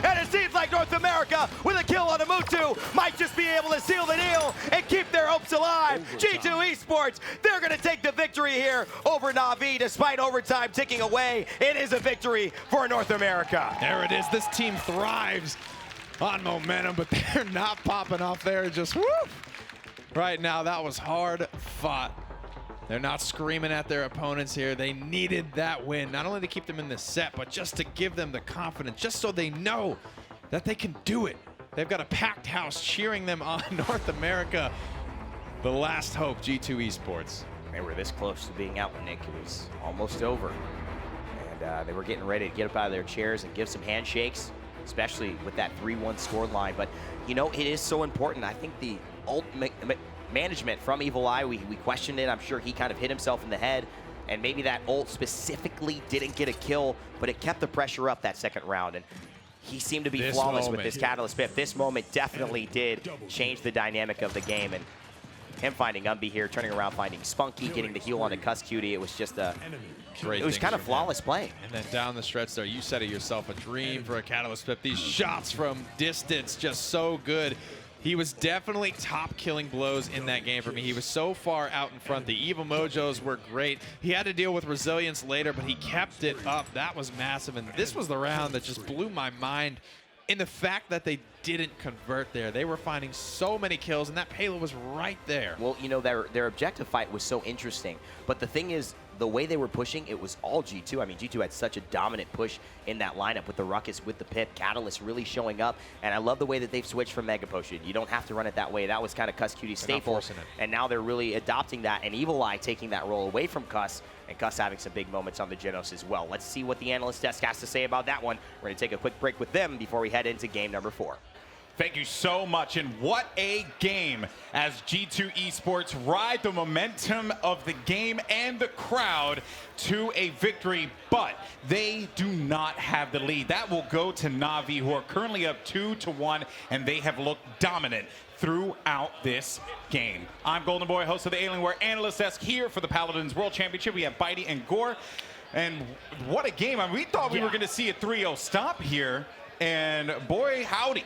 and it seems like North America with a kill on a Mutu might just be able to seal the deal and keep their hopes Esports alive. G2 Esports, they're going to take the victory here over Na'Vi despite overtime ticking away. It is a victory for North America. There it is. This team thrives on momentum, but they're not popping off there. Just whoop. Right now, that was hard fought. They're not screaming at their opponents here. They needed that win, not only to keep them in the set, but just to give them the confidence, just so they know that they can do it. They've got a packed house cheering them on. North America, the last hope, G2 Esports. They were this close to being out, Nick. It was almost over. And they were getting ready to get up out of their chairs and give some handshakes, especially with that 3-1 score line. But, you know, it is so important. I think the ultimate management from Evulli, we questioned it. I'm sure he kind of hit himself in the head. And maybe that ult specifically didn't get a kill, but it kept the pressure up that second round. And he seemed to be flawless with this Catalyst Pip. This moment definitely did change the dynamic of the game. And him finding UNBE here, turning around, finding Spunky, getting the heal onto kusqt. It was just a great. It was kind of flawless play. And then down the stretch there, you said it yourself, a dream for a Catalyst Pip. These shots from distance, just so good. He was definitely top killing blows in that game for me. He was so far out in front. The evil mojos were great. He had to deal with resilience later, but he kept it up. That was massive. And this was the round that just blew my mind in the fact that they didn't convert there. They were finding so many kills, and that payload was right there. Well, you know, their objective fight was so interesting. But the thing is, the way they were pushing, it was all G2. I mean, G2 had such a dominant push in that lineup with the Ruckus, with the Pip, Catalyst really showing up. And I love the way that they've switched from Mega Potion. You don't have to run it that way. That was kind of kusqt's staple. And now they're really adopting that, and Evulli taking that role away from Kus, and Kus having some big moments on the Genos as well. Let's see what the analyst desk has to say about that one. We're going to take a quick break with them before we head into game number 4. Thank you so much, and what a game as G2 Esports ride the momentum of the game and the crowd to a victory, but they do not have the lead. That will go to Na'Vi, who are currently up 2-1, and they have looked dominant throughout this game. I'm Golden Boy, host of the Alienware Analyst Desk, here for the Paladins World Championship. We have Bitey and Gore, and what a game. I mean, we thought we were going to see a 3-0 stop here, and boy, howdy.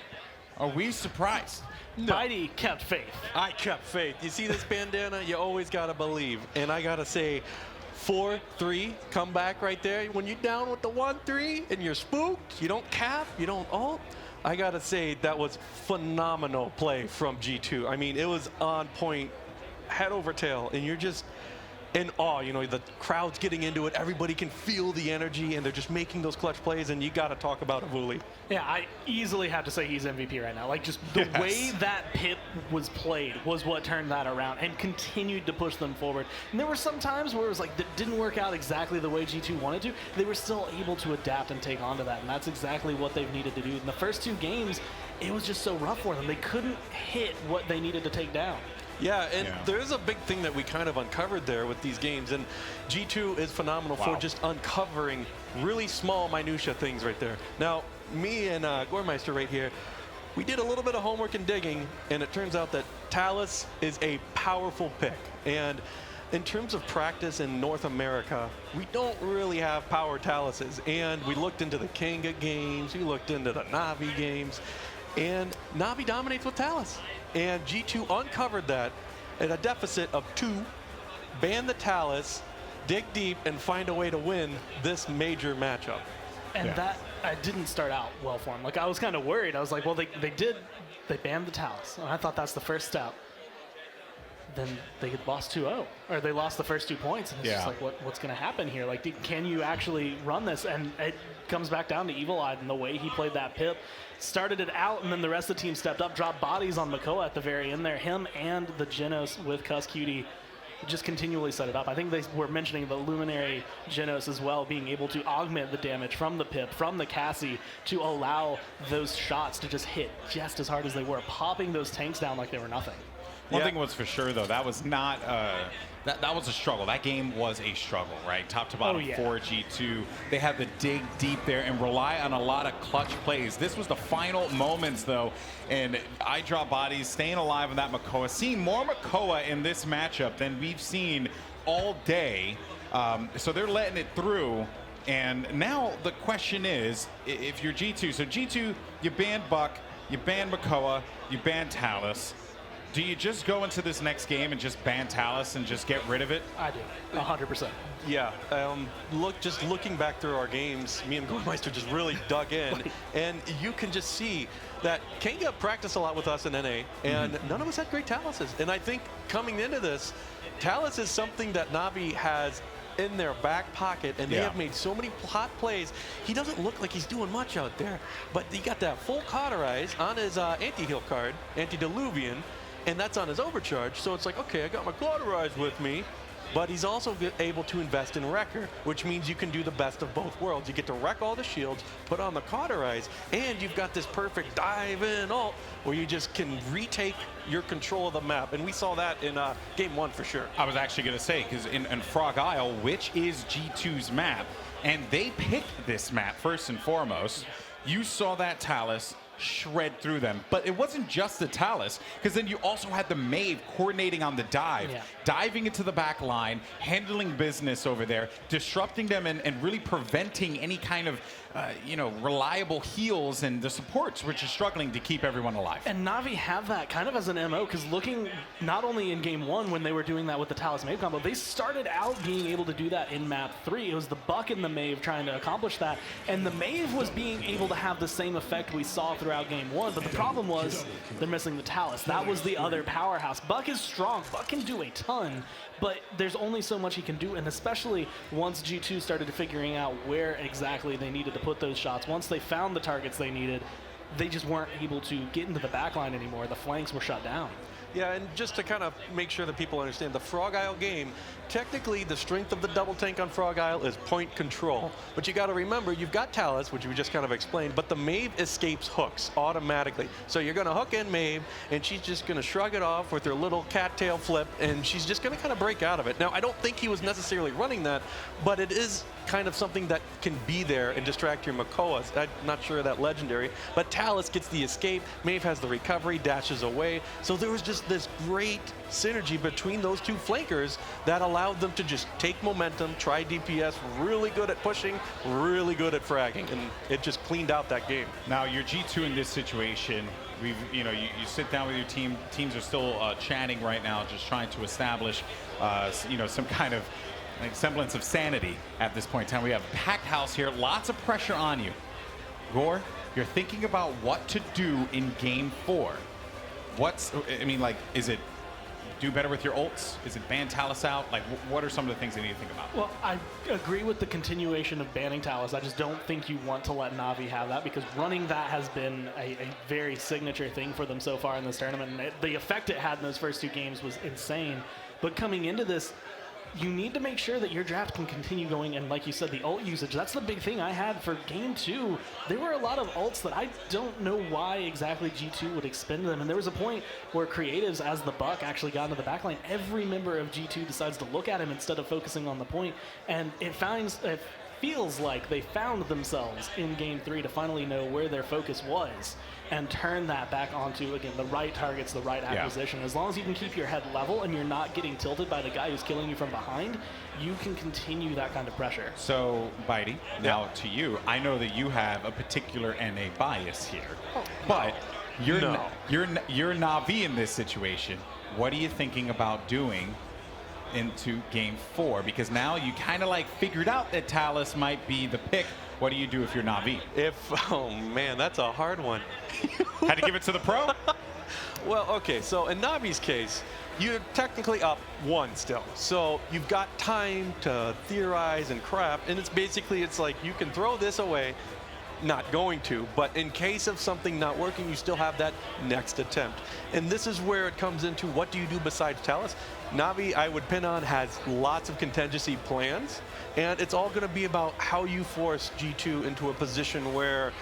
Are we surprised? No. Bitey kept faith. I kept faith. You see this bandana? You always got to believe. And I got to say, 4-3 comeback right there. When you're down with the 1-3 and you're spooked, you don't cap, you don't ult. I got to say, that was phenomenal play from G2. I mean, it was on point, head over tail, and you're just in awe. You know, the crowd's getting into it. Everybody can feel the energy, and they're just making those clutch plays, and you got to talk about Evulli. Yeah, I easily have to say he's MVP right now. Like, just the way that Pip was played was what turned that around and continued to push them forward. And there were some times where it was like, that didn't work out exactly the way G2 wanted to. They were still able to adapt and take on to that, and that's exactly what they've needed to do. In the first 2 games, it was just so rough for them. They couldn't hit what they needed to take down. Yeah, and there's a big thing that we kind of uncovered there with these games, and G2 is phenomenal for just uncovering really small minutia things right there. Now, me and Goremeister right here, we did a little bit of homework and digging, and it turns out that Talus is a powerful pick. And in terms of practice in North America, we don't really have power Taluses. And we looked into the Kanga games, we looked into the Na'Vi games, and Na'Vi dominates with Talus. And G2 uncovered that at a deficit of 2, ban the Talus, dig deep, and find a way to win this major matchup. And that didn't start out well for him. Like, I was kind of worried. I was like, well, they banned the Talus. And I thought that's the first step. Then they get lost 2-0, or they lost the first 2 points. And it's just like, what's going to happen here? Like, can you actually run this? And it comes back down to Evulli and the way he played that Pip. Started it out, and then the rest of the team stepped up, dropped bodies on Makoa at the very end there. Him and the Genos with kusqt just continually set it up. I think they were mentioning the Luminary Genos as well, being able to augment the damage from the Pip, from the Cassie, to allow those shots to just hit just as hard as they were, popping those tanks down like they were nothing. One thing was for sure, though, that was not that was a struggle. That game was a struggle, right? Top to bottom for G2. They had to dig deep there and rely on a lot of clutch plays. This was the final moments, though, and iDropBodies staying alive in that Makoa. Seeing more Makoa in this matchup than we've seen all day. So they're letting it through. And now the question is, if you're G2, so G2, you banned Buck, you banned Makoa, you banned Talus. do you just go into this next game and just ban Talus and just get rid of it? I do, 100%. Yeah, just looking back through our games, me and Gormeister just really dug in, and you can just see that Kanga practiced a lot with us in NA, and none of us had great Taluses. And I think coming into this, Talus is something that Navi has in their back pocket, and they have made so many hot plays. He doesn't look like he's doing much out there, but he got that full cauterize on his anti-heal card, Antediluvian, and that's on his overcharge. So it's like, okay, I got my cauterize with me, but he's also able to invest in Wrecker, which means you can do the best of both worlds. You get to wreck all the shields, put on the cauterize, and you've got this perfect dive-in ult where you just can retake your control of the map. And we saw that in game 1 for sure. I was actually going to say, because in Frog Isle, which is G2's map, and they picked this map first and foremost, you saw that Talus shred through them. But it wasn't just the Talus, because then you also had the Maeve coordinating on the dive, diving into the back line, handling business over there, disrupting them, and really preventing any kind of reliable heals and the supports, which is struggling to keep everyone alive. And Navi have that kind of as an MO, because looking not only in game 1 when they were doing that with the Talus Maeve combo, they started out being able to do that in map 3. It was the Buck and the Maeve trying to accomplish that, and the Maeve was being able to have the same effect we saw throughout game 1, but the problem was they're missing the Talus. That was the other powerhouse. Buck is strong. Buck can do a ton, but there's only so much he can do, and especially once G2 started figuring out where exactly they needed to put those shots, once they found the targets they needed, they just weren't able to get into the backline anymore. The flanks were shut down. Yeah, and just to kind of make sure that people understand, the Frog Isle game, technically the strength of the double tank on Frog Isle is point control. But you got to remember, you've got Talus, which we just kind of explained, but the Maeve escapes hooks automatically. So you're going to hook in Maeve, and she's just going to shrug it off with her little cattail flip, and she's just going to kind of break out of it. Now, I don't think he was necessarily running that, but it is kind of something that can be there and distract your Makoas. I'm not sure of that legendary, but Talus gets the escape, Maeve has the recovery, dashes away. So there was just this great synergy between those two flankers that allowed them to just take momentum, try DPS, really good at pushing, really good at fragging, and it just cleaned out that game. Now, you're G2 in this situation. You sit down with your team. Teams are still chatting right now, just trying to establish, some kind of semblance of sanity at this point in time. We have a packed house here, lots of pressure on you. Gore, you're thinking about what to do in game 4. Is it do better with your ults? Is it ban Talus out? Like, what are some of the things they need to think about? Well, I agree with the continuation of banning Talus. I just don't think you want to let Navi have that, because running that has been a very signature thing for them so far in this tournament. And the effect it had in those first 2 games was insane. But coming into this, you need to make sure that your draft can continue going, and like you said, the ult usage, that's the big thing I had for game 2. There were a lot of ults that I don't know why exactly G2 would expend them, and there was a point where creatives, as the Buck actually got into the backline, every member of G2 decides to look at him instead of focusing on the point, and it feels like they found themselves in game 3 to finally know where their focus was and turn that back onto, again, the right targets, the right acquisition. As long as you can keep your head level and you're not getting tilted by the guy who's killing you from behind, you can continue that kind of pressure. So, Bitey, now to you, I know that you have a particular NA bias here, but you're Navi in this situation. What are you thinking about doing into game 4? Because now you kind of figured out that Talus might be the pick. What do you do if you're Navi? Oh man, that's a hard one. Had to give it to the pro? Well, okay, so in Navi's case, you're technically up 1 still. So you've got time to theorize and crap, and it's like you can throw this away, not going to, but in case of something not working, you still have that next attempt. And this is where it comes into, what do you do besides Talus? Navi, I would pin on, has lots of contingency plans, and it's all going to be about how you force G2 into a position where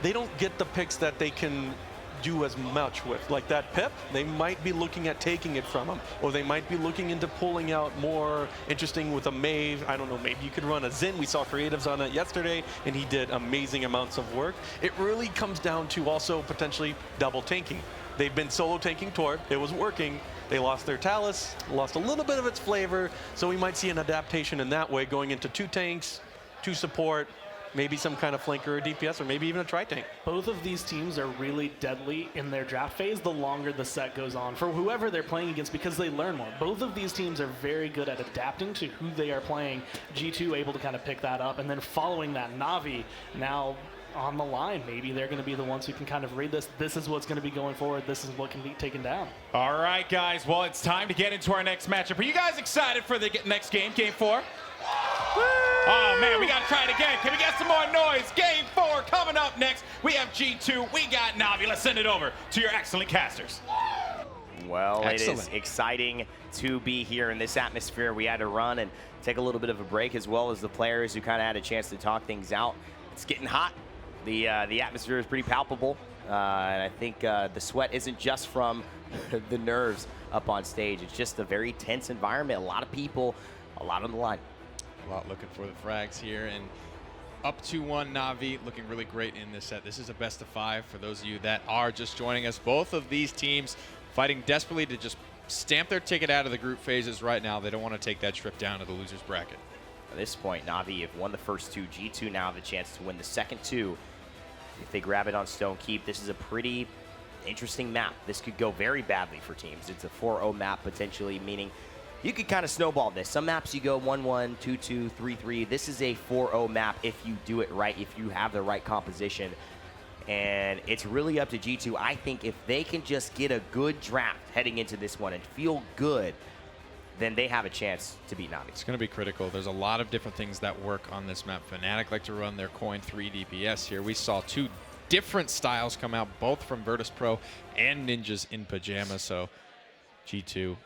they don't get the picks that they can do as much with. Like that Pip, they might be looking at taking it from him, or they might be looking into pulling out more interesting with a Maeve. I don't know, maybe you could run a Xin. We saw creatives on it yesterday, and he did amazing amounts of work. It really comes down to also potentially double tanking. They've been solo tanking Torb. It was working. They lost their Talus, lost a little bit of its flavor, so we might see an adaptation in that way, going into 2 tanks, 2 support, maybe some kind of flanker or DPS, or maybe even a tri-tank. Both of these teams are really deadly in their draft phase the longer the set goes on for whoever they're playing against, because they learn more. Both of these teams are very good at adapting to who they are playing. G2 able to kind of pick that up, and then following that, Na'Vi now on the line. Maybe they're going to be the ones who can kind of read this. This is what's going to be going forward. This is what can be taken down. All right, guys. Well, it's time to get into our next matchup. Are you guys excited for the next game, Game 4? Oh, man, we got to try it again. Can we get some more noise? Game 4 coming up next. We have G2. We got Na'Vi. Let's send it over to your excellent casters. Well, Excellent. It is exciting to be here in this atmosphere. We had to run and take a little bit of a break, as well as the players who kind of had a chance to talk things out. It's getting hot. The atmosphere is pretty palpable, and I think the sweat isn't just from the nerves up on stage. It's just a very tense environment. A lot of people, a lot on the line. A lot looking for the frags here, and up 2-1 Na'Vi looking really great in this set. This is a best of 5 for those of you that are just joining us. Both of these teams fighting desperately to just stamp their ticket out of the group phases right now. They don't want to take that trip down to the losers bracket. At this point, Na'Vi have won the first 2. G2 now have the chance to win the second 2. If they grab it on Stone Keep, this is a pretty interesting map. This could go very badly for teams. It's a 4-0 map potentially, meaning you could kind of snowball this. Some maps you go 1-1, 2-2, 3-3. This is a 4-0 map if you do it right, if you have the right composition. And it's really up to G2. I think if they can just get a good draft heading into this one and feel good, then they have a chance to beat Na'Vi. It's going to be critical. There's a lot of different things that work on this map. Fnatic like to run their coin 3 DPS here. We saw 2 different styles come out, both from Virtus.Pro and Ninjas in Pyjamas. So G2,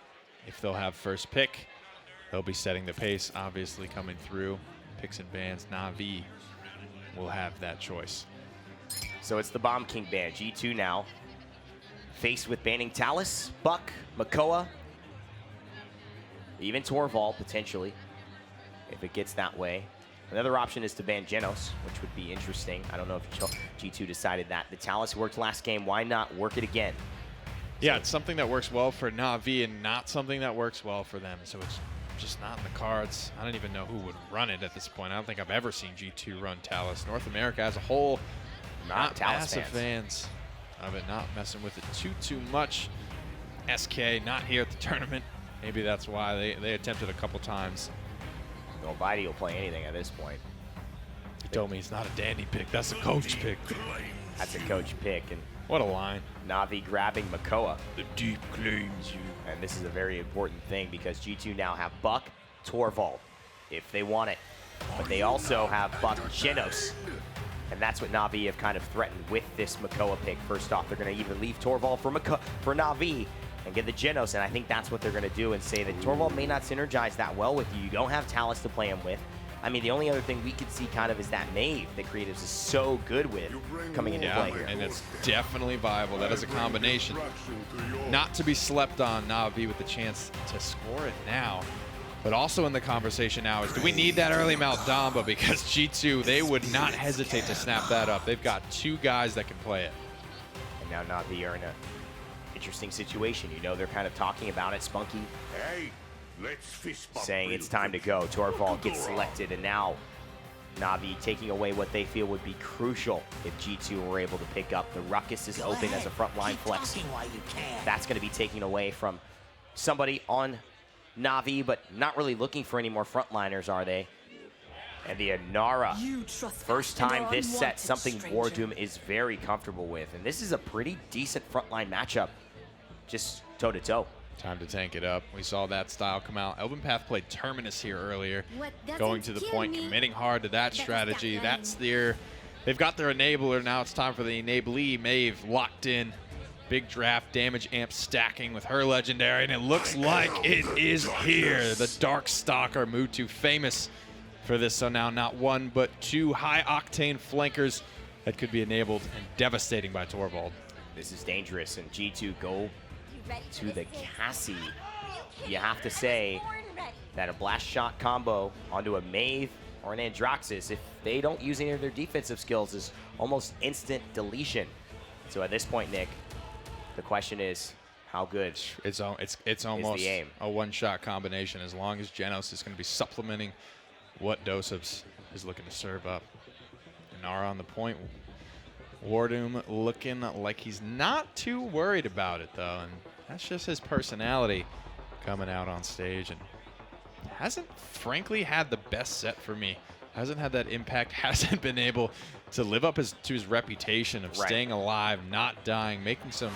if they'll have first pick, they'll be setting the pace, obviously coming through. Picks and bans, Na'Vi will have that choice. So it's the Bomb King ban. G2 now faced with banning Talus, Buck, Makoa, even Torvald, potentially, if it gets that way. Another option is to ban Genos, which would be interesting. I don't know if G2 decided that. The Talus worked last game. Why not work it again? Yeah, it's something that works well for Na'Vi and not something that works well for them. So it's just not in the cards. I don't even know who would run it at this point. I don't think I've ever seen G2 run Talus. North America as a whole, not massive fans of it, not messing with it too much. SK not here at the tournament. Maybe that's why they attempted a couple times. Nobody will play anything at this point. He told me he's not a dandy pick. That's a coach pick. That's a coach pick. And what a line. Na'Vi grabbing Makoa. The deep claims you. And this is a very important thing because G2 now have Buck, Torvald, if they want it. But they also have Buck, Genos. And that's what Na'Vi have kind of threatened with this Makoa pick. First off, they're going to either leave Torvald for Na'Vi and get the Genos, and I think that's what they're going to do and say that Torvald may not synergize that well with you. You don't have Talus to play him with. I mean, the only other thing we could see kind of is that Maeve that Creatives is so good with coming into play here. And it's definitely viable. That is a combination. Not to be slept on, Na'Vi with the chance to score it now. But also in the conversation now is, do we need that early Maldamba? Because G2, they would not hesitate to snap that up. They've got 2 guys that can play it. And now Na'Vi are in a interesting situation. You know, they're kind of talking about it. Spunky saying it's time to go. Torvald gets selected, and now Na'Vi taking away what they feel would be crucial if G2 were able to pick up. The Ruckus is open as a frontline flex. That's going to be taken away from somebody on Na'Vi, but not really looking for any more frontliners, are they? And the Inara, first time this set, something WarDoom is very comfortable with. And this is a pretty decent frontline matchup, just toe-to-toe. Time to tank it up. We saw that style come out. Elven Path played Terminus here earlier, going to the point, committing hard to that strategy. That's they've got their enabler. Now it's time for the enablee. Maeve locked in. Big draft, damage amp stacking with her legendary, and it looks like it is here. The Dark Stalker Mutu, famous for this, so now not 1 but 2 high-octane flankers that could be enabled and devastating by Torvald. This is dangerous, and G2 go to the Cassie. You have to say that a blast shot combo onto a Maeve or an Androxus, if they don't use any of their defensive skills, is almost instant deletion. So at this point, Nick, the question is, how good it's almost a one-shot combination, as long as Genos is going to be supplementing what Dosebs is looking to serve up. Nara on the point. WarDoom looking like he's not too worried about it, though. And that's just his personality coming out on stage. And hasn't, frankly, had the best set for me. Hasn't had that impact. Hasn't been able to live up to his reputation of staying alive, not dying, making some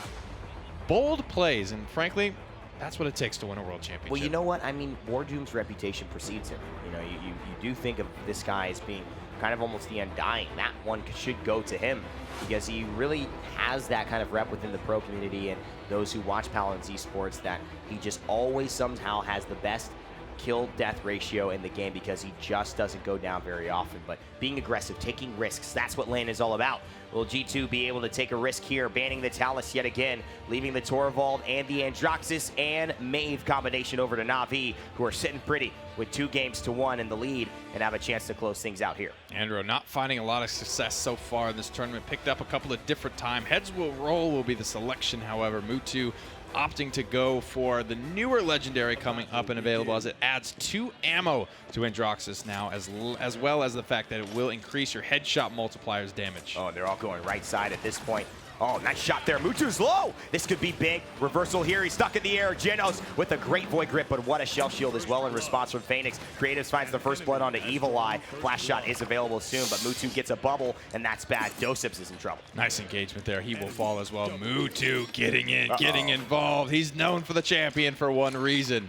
bold plays. And, frankly, that's what it takes to win a world championship. Well, you know what? I mean, WarDoom's reputation precedes him. You know, you do think of this guy as being kind of almost the undying. That one should go to him because he really has that kind of rep within the pro community and those who watch Paladins Esports, that he just always somehow has the best kill-death ratio in the game because he just doesn't go down very often. But being aggressive, taking risks, that's what LAN is all about. Will G2 be able to take a risk here, banning the Talus yet again, leaving the Torvald and the Androxus and Maeve combination over to Na'Vi, who are sitting pretty with 2 games to 1 in the lead and have a chance to close things out here. Andro not finding a lot of success so far in this tournament. Picked up a couple of different times. Heads will roll will be the selection, however. Mutu opting to go for the newer legendary coming up and available, as it adds 2 ammo to Androxus now, as well as the fact that it will increase your headshot multiplier's damage. Oh, they're all going right side at this point. Oh, nice shot there. Mutu's low. This could be big. Reversal here. He's stuck in the air. Genos with a great void grip, but what a shell shield as well in response from Faenex. Creatives finds the first blood onto Evulli. Flash shot is available soon, but Mutu gets a bubble, and that's bad. Dosips is in trouble. Nice engagement there. He will fall as well. Mutu getting in, getting involved. He's known for the champion for one reason,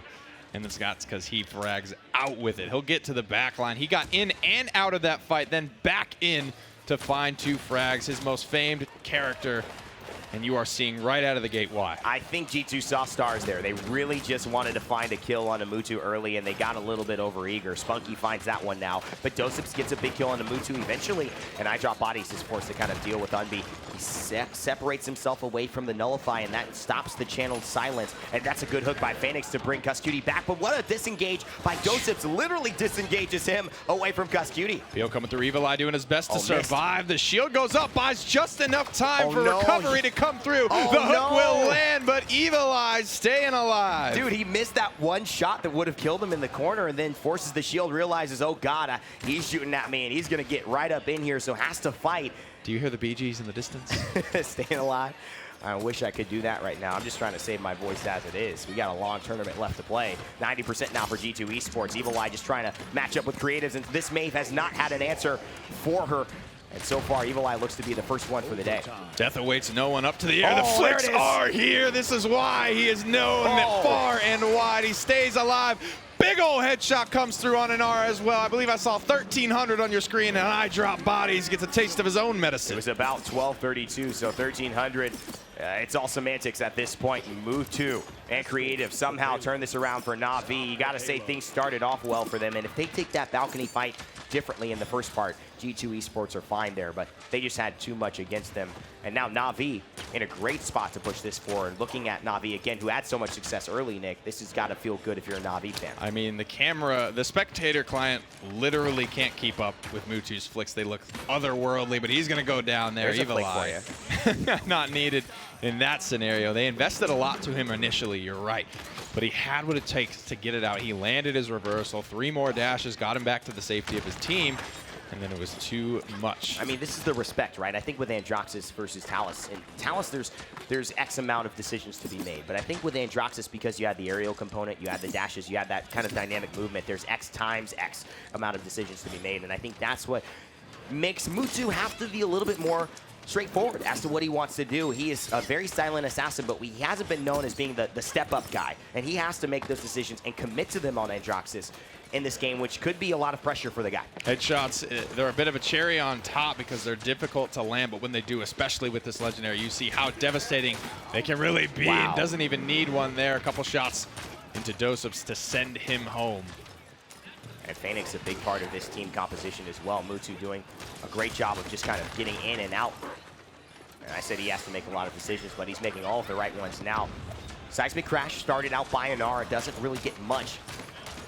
and that's because he frags out with it. He'll get to the back line. He got in and out of that fight, then back in to find 2 frags, his most famed character, and you are seeing right out of the gate why. I think G2 saw stars there. They really just wanted to find a kill on Mutu early, and they got a little bit overeager. Spunky finds that one now, but Dosips gets a big kill on Mutu eventually, and iDropBodies is forced to kind of deal with Unbe. He separates himself away from the Nullify, and that stops the channeled silence, and that's a good hook by Faenex to bring kusqt back, but what a disengage by Dosips. Literally disengages him away from kusqt. Pio coming through, Evulli doing his best to survive. The shield goes up, buys just enough time for recovery to come through. The hook will land, but Evulli staying alive. Dude, he missed that one shot that would have killed him in the corner, and then forces the shield, realizes, oh God, he's shooting at me, and he's gonna get right up in here, so has to fight. Do you hear the Bee Gees in the distance? Staying alive. I wish I could do that right now. I'm just trying to save my voice as it is. We got a long tournament left to play. 90% now for G2 Esports. Evulli just trying to match up with creatives, and this Maeve has not had an answer for her. And so far, Evulli looks to be the first one for the day. Death awaits no one up to the air. The flicks are here. This is why he is known far and wide. He stays alive. Big ol' headshot comes through on Inara as well. I believe I saw 1,300 on your screen, and iDropBodies gets a taste of his own medicine. It was about 1,232, so 1,300. It's all semantics at this point. Mutu and Creative somehow turn this around for Na'Vi. You got to say things started off well for them, and if they take that balcony fight differently in the first part, G2 Esports are fine there, but they just had too much against them. And now Na'Vi in a great spot to push this forward. Looking at Na'Vi again, who had so much success early, Nick, this has got to feel good if you're a Na'Vi fan. I mean, the spectator client literally can't keep up with Mutu's flicks. They look otherworldly, but he's going to go down there. There's a flick for you. Not needed in that scenario. They invested a lot to him initially, you're right. But he had what it takes to get it out. He landed his reversal, 3 more dashes, got him back to the safety of his team, and then it was too much. I mean, this is the respect, right? I think with Androxus versus Talus, in Talus there's X amount of decisions to be made. But I think with Androxus, because you had the aerial component, you had the dashes, you had that kind of dynamic movement, there's X times X amount of decisions to be made. And I think that's what makes Mutu have to be a little bit more straightforward as to what he wants to do. He is a very silent assassin, but he hasn't been known as being the step-up guy. And he has to make those decisions and commit to them on Androxus in this game, which could be a lot of pressure for the guy. Headshots, they're a bit of a cherry on top because they're difficult to land, but when they do, especially with this legendary, you see how devastating they can really be. Wow. Doesn't even need one there. A couple shots into Dosips to send him home. And Faenex a big part of this team composition as well. Mutu doing a great job of just kind of getting in and out. And I said he has to make a lot of decisions, but he's making all of the right ones now. Seismic Crash started out by Inara. Doesn't really get much,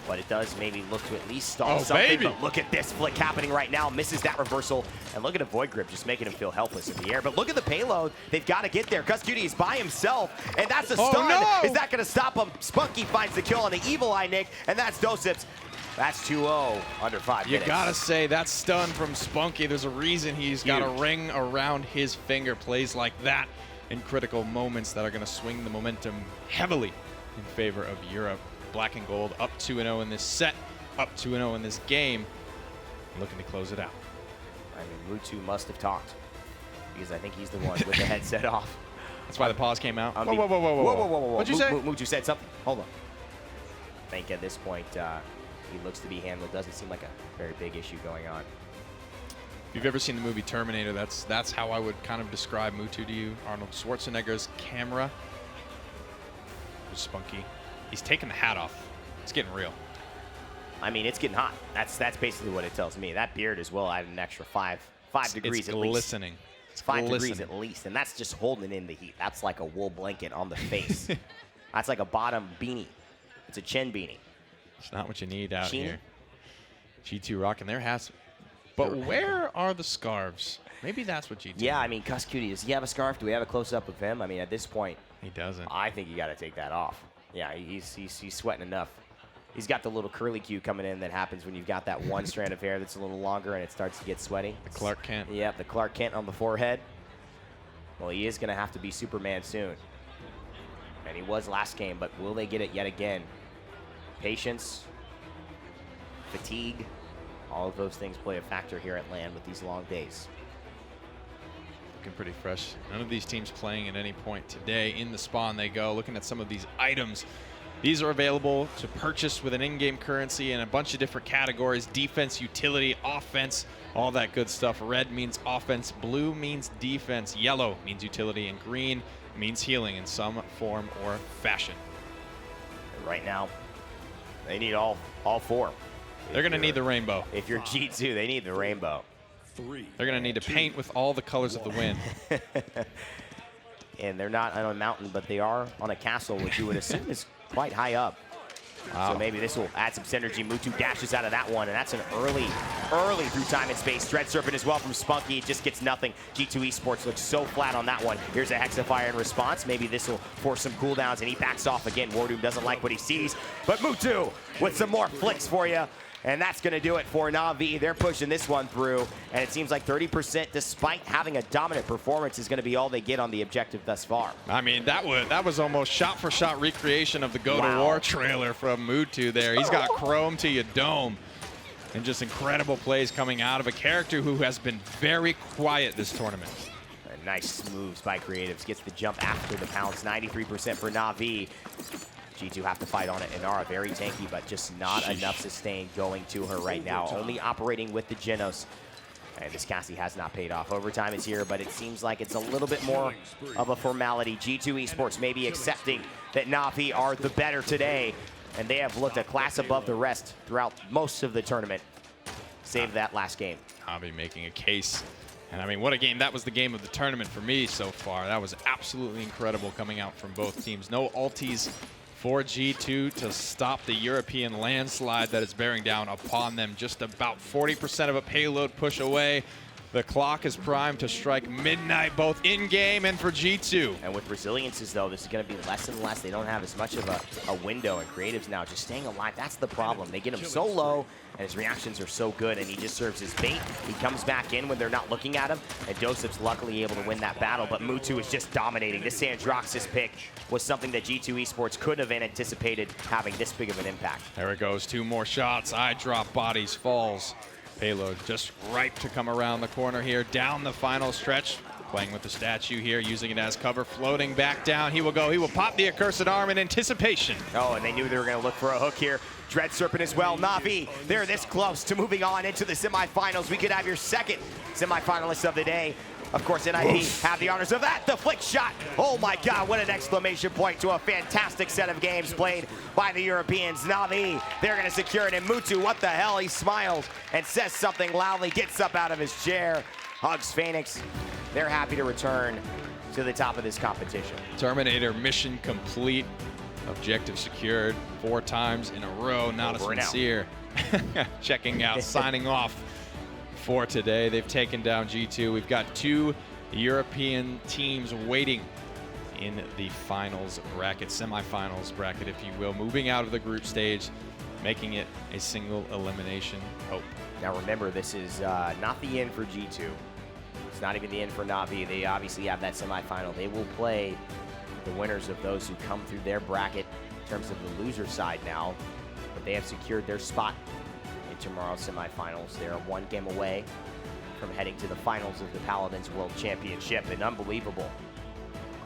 but it does maybe look to at least stall something. Baby. But look at this flick happening right now. Misses that reversal. And look at a Void Grip just making him feel helpless in the air. But look at the payload. They've got to get there. kusqt is by himself, and that's a stun. No. Is that going to stop him? Spunky finds the kill on the Evulli, Nick, and that's Dosips. That's 2-0 under 5 minutes. You gotta say, that stun from Spunky, there's a reason he's got a ring around his finger. Plays like that in critical moments that are gonna swing the momentum heavily in favor of Europe. Black and gold up 2-0 in this set, up 2-0 in this game, looking to close it out. I mean, Mutu must have talked, because I think he's the one with the headset off. That's why the pause came out. Whoa, Whoa, whoa, whoa, whoa, whoa, whoa. What'd you say? Mutu said something. Hold on. I think at this point, he looks to be handled. Doesn't seem like a very big issue going on. If you've ever seen the movie Terminator, that's how I would kind of describe Mutu to you. Arnold Schwarzenegger's camera. Spunky. He's taking the hat off. It's getting real. I mean, it's getting hot. That's basically what it tells me. That beard as well added an extra 5 degrees at least. It's glistening. It's 5 degrees at least, and that's just holding in the heat. That's like a wool blanket on the face. That's like a bottom beanie. It's a chin beanie. It's not what you need out Chin. here. G2 rocking their hats. But where are the scarves? Maybe that's what G2. Yeah, I mean, kusqt, does he have a scarf? Do we have a close-up of him? I mean, at this point, he doesn't. I think you got to take that off. Yeah, he's sweating enough. He's got the little curly cue coming in that happens when you've got that one strand of hair that's a little longer and it starts to get sweaty. The Clark Kent. Yep, the Clark Kent on the forehead. Well, he is going to have to be Superman soon. And he was last game, but will they get it yet again? Patience, fatigue, all of those things play a factor here at LAN with these long days. Looking pretty fresh. None of these teams playing at any point today. In the spawn they go. Looking at some of these items. These are available to purchase with an in-game currency in a bunch of different categories. Defense, utility, offense, all that good stuff. Red means offense, blue means defense, yellow means utility, and green means healing in some form or fashion. Right now, they need all four. They're going to need the rainbow. If you're G2, they need the rainbow. They're going to need to paint with all the colors of the wind. And they're not on a mountain, but they are on a castle, which you would assume is quite high up. Wow. So maybe this will add some synergy. Mutu dashes out of that one, and that's an early through time and space. Dread Serpent as well from Spunky. It just gets nothing. G2 Esports looks so flat on that one. Here's a Hexafire in response. Maybe this will force some cooldowns, and he backs off again. WarDoom doesn't like what he sees, but Mutu with some more flicks for you. And that's going to do it for Na'Vi. They're pushing this one through, and it seems like 30%, despite having a dominant performance, is going to be all they get on the objective thus far. I mean, that was almost shot-for-shot recreation of the Go to War trailer from Mutu there. He's got chrome to your dome, and just incredible plays coming out of a character who has been very quiet this tournament. Nice moves by Creatives. Gets the jump after the pounce. 93% for Na'Vi. G2 have to fight on it. Inara very tanky, but just not enough sustain going to her right now. Only operating with the Genos. And this Cassie has not paid off. Overtime is here, but it seems like it's a little bit more of a formality. G2 Esports may be accepting that Na'Vi are the better today, and they have looked a class above the rest throughout most of the tournament, save that last game. Na'Vi making a case. And I mean, what a game. That was the game of the tournament for me so far. That was absolutely incredible coming out from both teams. No ultis for G2 to stop the European landslide that is bearing down upon them. Just about 40% of a payload push away. The clock is primed to strike midnight, both in-game and for G2. And with resiliences, though, this is going to be less and less. They don't have as much of a window, and Creatives now just staying alive. That's the problem. They get him so low, and his reactions are so good, and he just serves as bait. He comes back in when they're not looking at him, and Joseph's luckily able to win that battle, but Mutu is just dominating. This Sandroxis pick was something that G2 Esports couldn't have anticipated having this big of an impact. There it goes. 2 more shots. iDropBodies falls. Payload just ripe to come around the corner here, down the final stretch. Playing with the statue here, using it as cover, floating back down. He will go, he will pop the accursed arm in anticipation. Oh, and they knew they were going to look for a hook here. Dread Serpent as well. Na'Vi, they're this close to moving on into the semifinals. We could have your second semifinalist of the day. Of course, NIP have the honors of that. The flick shot. Oh my God, what an exclamation point to a fantastic set of games played by the Europeans. Na'Vi, they're going to secure it. And Mutu, what the hell? He smiles and says something loudly, gets up out of his chair, hugs Faenex. They're happy to return to the top of this competition. Terminator mission complete. Objective secured 4 times in a row. Natus Vincere checking out, signing off for today. They've taken down G2. We've got 2 European teams waiting in the finals bracket, semifinals bracket, if you will, moving out of the group stage making it a single elimination hope. Now remember, this is not the end for G2. It's not even the end for Na'Vi. They obviously have that semifinal. They will play the winners of those who come through their bracket in terms of the loser side now. But they have secured their spot in tomorrow's semifinals. They're one game away from heading to the finals of the Paladins World Championship. And unbelievable.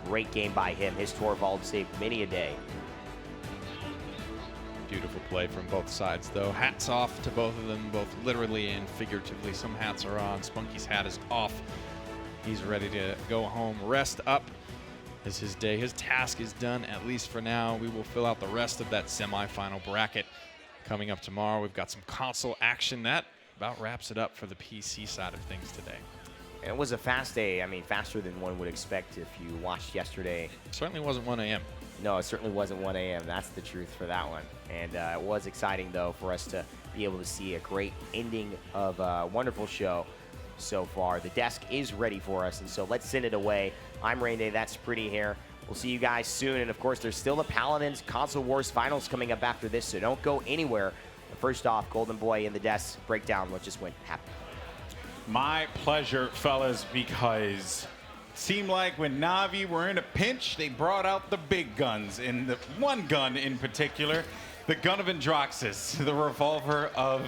Great game by him. His Torvald saved many a day. Beautiful play from both sides, though. Hats off to both of them, both literally and figuratively. Some hats are on. Spunky's hat is off. He's ready to go home, rest up. As his day, his task is done, at least for now. We will fill out the rest of that semifinal bracket coming up tomorrow. We've got some console action. That about wraps it up for the PC side of things today. And it was a fast day. I mean, faster than one would expect if you watched yesterday. Certainly wasn't 1 a.m. No, it certainly wasn't 1 a.m. That's the truth for that one. And it was exciting, though, for us to be able to see a great ending of a wonderful show so far. The desk is ready for us, and so let's send it away. I'm Rain-Day, that's Pretty here. We'll see you guys soon. And, of course, there's still the Paladins Console Wars Finals coming up after this, so don't go anywhere. But first off, Golden Boy in the desk breakdown. What just went happen? My pleasure, fellas, because it seemed like when Na'Vi were in a pinch, they brought out the big guns, and the one gun in particular, the gun of Androxus, the revolver of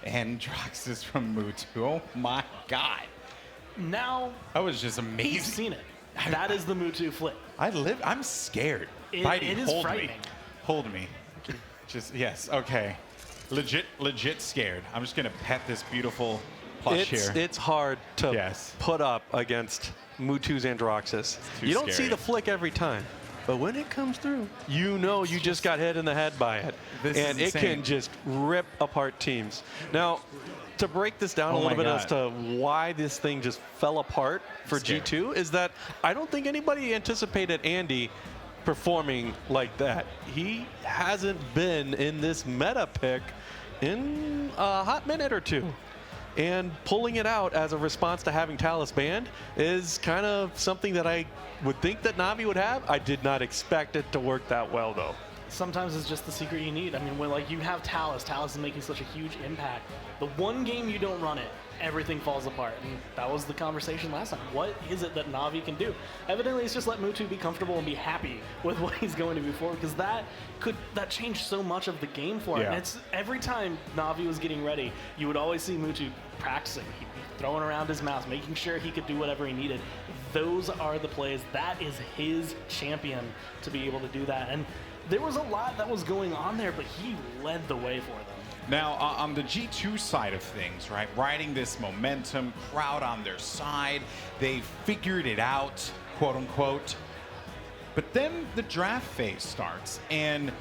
Androxus from Mutu. Oh my God. Now, That was just amazing. you've seen it. That is the Mutu flip. I'm scared. It Heidi, is hold frightening. me. Hold me. Just, yes, okay. Legit scared. I'm just gonna pet this beautiful plush here. It's hard to Yes. put up against Mutu's Androxus. too You don't see scary. the flick every time, but when it comes through, you know you just got hit in the head by it. This is And it insane. can just rip apart teams. Now, to break this down Oh a my little bit as God. to why this thing just fell apart for scared. G2 is that I don't think anybody anticipated Andy performing like that. He hasn't been in this meta pick in a hot minute or two. And pulling it out as a response to having Talus banned is kind of something that I would think that Na'Vi would have. I did not expect it to work that well, though. Sometimes it's just the secret you need. I mean, when like you have Talus is making such a huge impact. The one game you don't run it, everything falls apart. And that was the conversation last time. What is it that Na'Vi can do? Evidently, it's just let Mutu be comfortable and be happy with what he's going to do forward, because that changed so much of the game for him. Yeah. And it's every time Na'Vi was getting ready, you would always see Mutu practicing. He'd be throwing around his mouse, making sure he could do whatever he needed. Those are the plays. That is his champion to be able to do that. And there was a lot that was going on there, but he led the way for them. Now, on the G2 side of things, right, riding this momentum, crowd on their side, they figured it out, quote unquote. But then the draft phase starts, and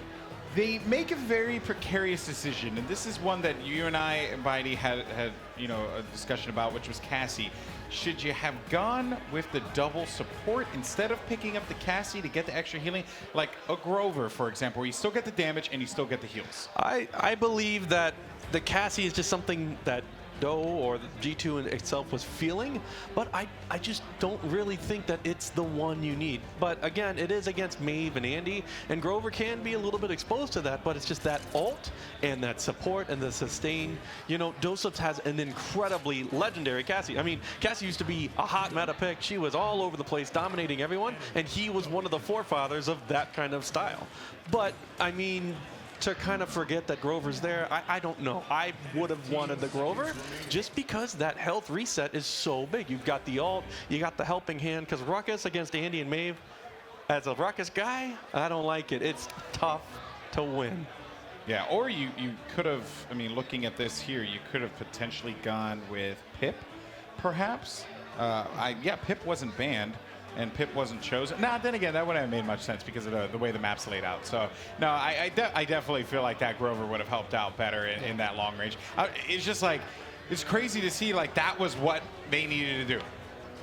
they make a very precarious decision. And this is one that you and I, Bitey, had a discussion about, which was Cassie. Should you have gone with the double support instead of picking up the Cassie to get the extra healing? Like a Grover, for example, where you still get the damage and you still get the heals. I believe that the Cassie is just something that Doe or the G2 in itself was feeling, but I just don't really think that it's the one you need. But again, it is against Maeve and Andy, and Grover can be a little bit exposed to that, but it's just that ult and that support and the sustain. You know, Dosovs has an incredibly legendary Cassie. I mean, Cassie used to be a hot meta pick. She was all over the place, dominating everyone, and he was one of the forefathers of that kind of style. But, I mean, to kind of forget that Grover's there, I don't know. I would have wanted the Grover just because that health reset is so big. You've got the ult, you got the helping hand, because Ruckus against Andy and Maeve, as a Ruckus guy, I don't like it. It's tough to win. Yeah, or you could have, I mean, looking at this here, you could have potentially gone with Pip, perhaps. Yeah, Pip wasn't banned, and Pip wasn't chosen. Nah, then again, that wouldn't have made much sense because of the way the map's laid out. So, no, I definitely feel like that Grover would have helped out better in that long range. It's just like, it's crazy to see, like, that was what they needed to do.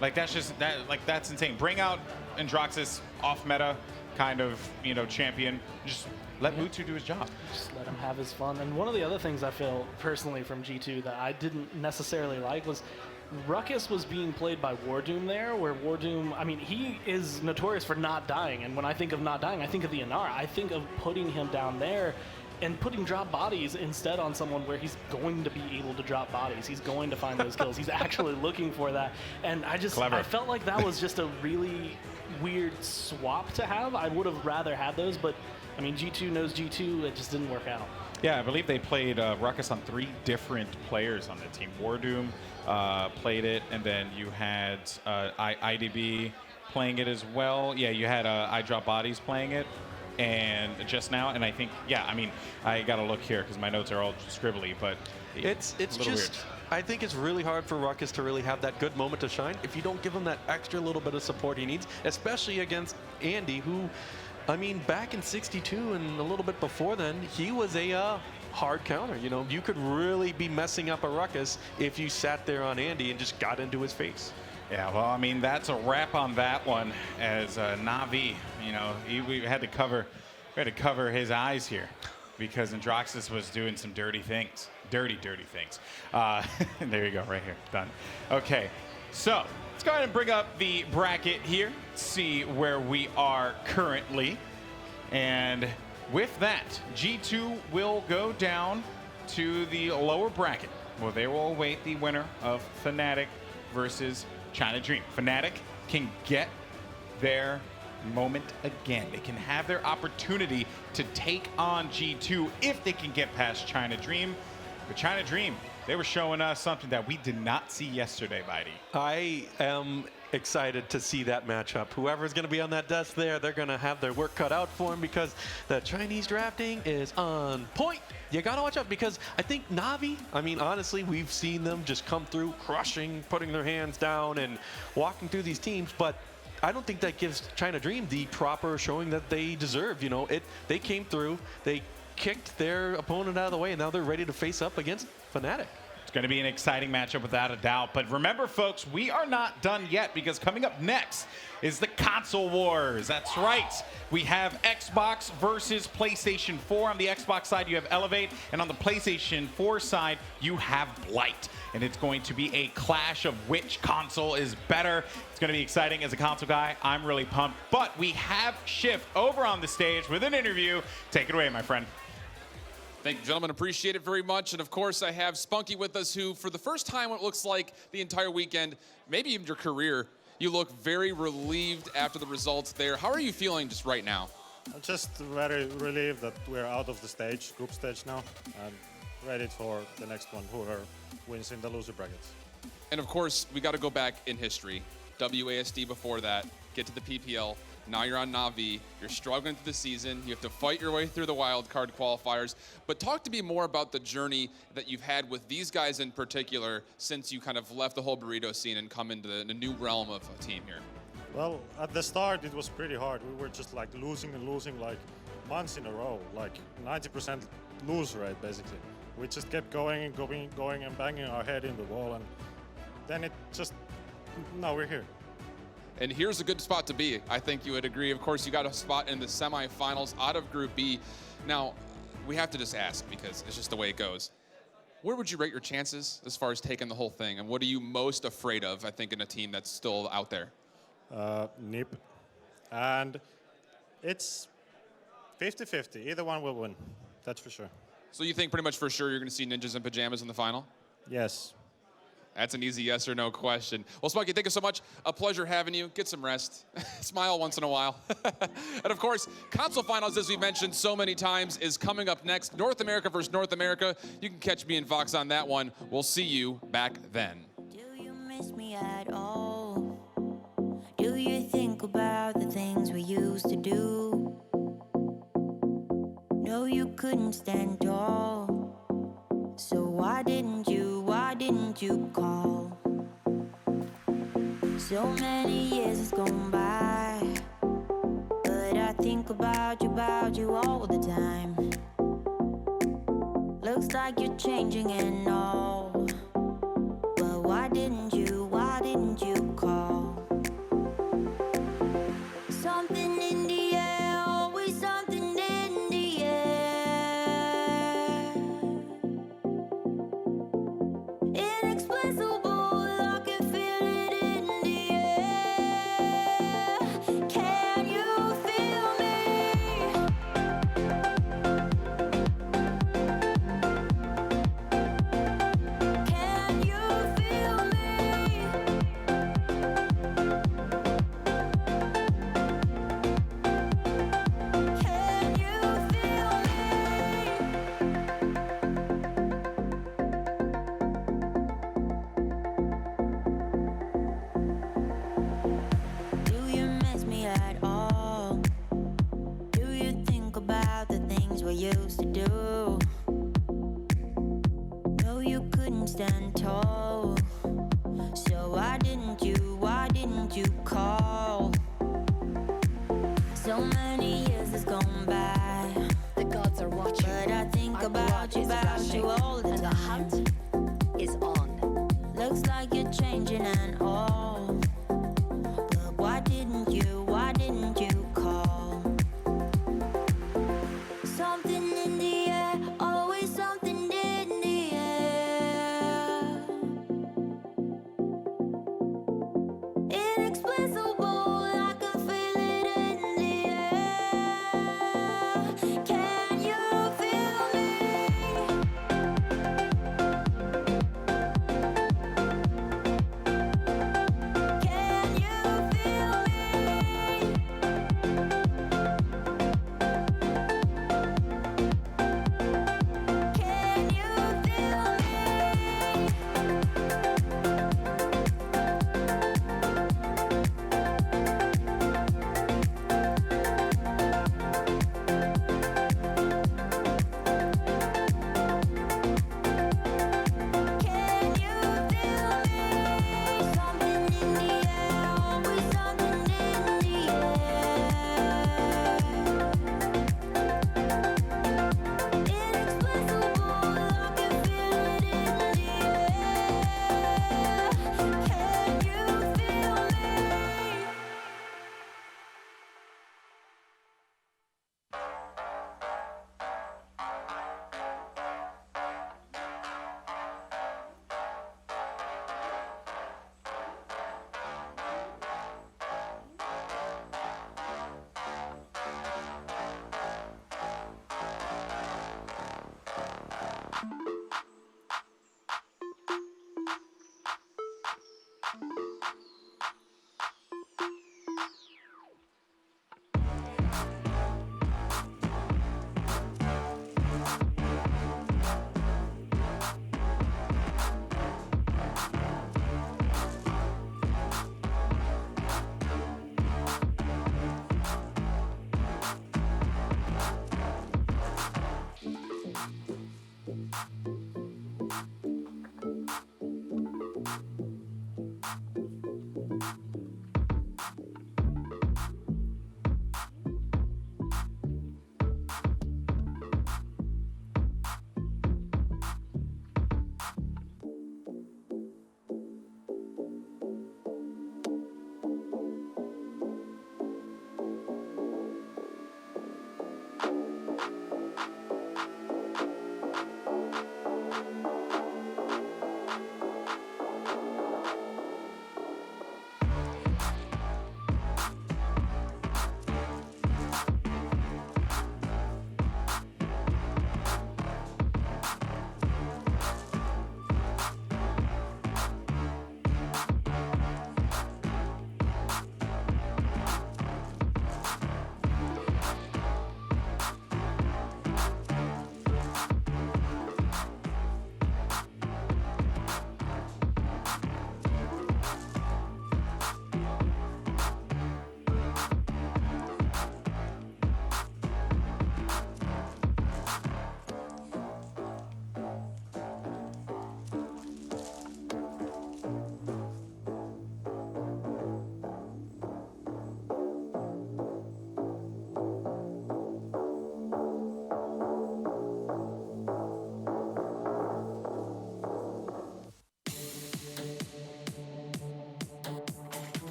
Like, that's insane. Bring out Androxus off meta kind of, champion. Just let Mutu do his job. Just let him have his fun. And one of the other things I feel personally from G2 that I didn't necessarily like was Ruckus was being played by WarDoom there, where WarDoom, I mean, he is notorious for not dying. And when I think of not dying, I think of the Inara. I think of putting him down there and putting drop bodies instead on someone where he's going to be able to drop bodies. He's going to find those kills. He's actually looking for that. And I felt like that was just a really weird swap to have. I would have rather had those, but I mean, G2 knows G2. It just didn't work out. Yeah, I believe they played Ruckus on 3 different players on the team. WarDoom played it, and then you had IDB playing it as well. Yeah, you had iDropBodies playing it, and just now, and I think, yeah, I mean, I got to look here because my notes are all scribbly, but it's just weird. I think it's really hard for Ruckus to really have that good moment to shine if you don't give him that extra little bit of support he needs, especially against Andy, who, I mean, back in 62 and a little bit before then, he was a hard counter. You know, you could really be messing up a Ruckus if you sat there on Andy and just got into his face. Yeah, well, I mean, that's a wrap on that one. As Navi, you know, we had to cover his eyes here because Androxus was doing some dirty things, dirty things. There you go, right here, done. Okay, so let's go ahead and bring up the bracket here, see where we are currently, and with that, G2 will go down to the lower bracket. Well, they will await the winner of Fnatic versus China Dream. Fnatic can get their moment again. They can have their opportunity to take on G2 if they can get past China Dream. But China Dream, they were showing us something that we did not see yesterday, Bitey. I am excited to see that matchup. Whoever's going to be on that desk there, they're going to have their work cut out for them because the Chinese drafting is on point. You got to watch out because I think Navi, I mean, honestly, we've seen them just come through crushing, putting their hands down and walking through these teams, but I don't think that gives China Dream the proper showing that they deserve. You know, they came through, they kicked their opponent out of the way, and now they're ready to face up against Fnatic. It's going to be an exciting matchup without a doubt. But remember, folks, we are not done yet because coming up next is the console wars. That's right. We have Xbox versus PlayStation 4. On the Xbox side, you have Elevate. And on the PlayStation 4 side, you have Blight. And it's going to be a clash of which console is better. It's going to be exciting. As a console guy, I'm really pumped. But we have Shift over on the stage with an interview. Take it away, my friend. Thank you, gentlemen. Appreciate it very much. And of course, I have Spunky with us, who, for the first time, it looks like the entire weekend, maybe even your career, you look very relieved after the results there. How are you feeling just right now? I'm just very relieved that we're out of the stage, group stage now, and ready for the next one, whoever wins in the loser brackets. And of course, we got to go back in history. WASD before that, get to the PPL. Now you're on Navi, you're struggling through the season, you have to fight your way through the wild card qualifiers. But talk to me more about the journey that you've had with these guys in particular since you kind of left the whole burrito scene and come into the new realm of a team here. Well, at the start it was pretty hard. We were just like losing and losing like months in a row, like 90% lose rate basically. We just kept going and going and banging our head in the wall, and then it just, now we're here. And here's a good spot to be. I think you would agree. Of course, you got a spot in the semifinals out of Group B. Now, we have to just ask because it's just the way it goes. Where would you rate your chances as far as taking the whole thing? And what are you most afraid of, I think, in a team that's still out there? NIP. And it's 50-50. Either one will win. That's for sure. So you think pretty much for sure you're going to see Ninjas in Pyjamas in the final? Yes. That's an easy yes or no question. Well, Spunky, thank you so much. A pleasure having you. Get some rest. Smile once in a while. And of course, console finals, as we mentioned so many times, is coming up next. North America versus North America. You can catch me and Fox on that one. We'll see you back then. Do you miss me at all? Do you think about the things we used to do? No, you couldn't stand tall. So why didn't you call? So many years has gone by, but I think about you all the time. Looks like you're changing and all, but why didn't you call? Something in the air, always something in the air. Inexplicable, I can feel it in the air. Can you feel me? used to do. No, you couldn't stand tall. So why didn't you call? So many years has gone by. The gods are watching. But I think about you all the time. And the hunt is on. Looks like you're changing and all. But why didn't you call? Something in the air, always something in the air. Inexplicable.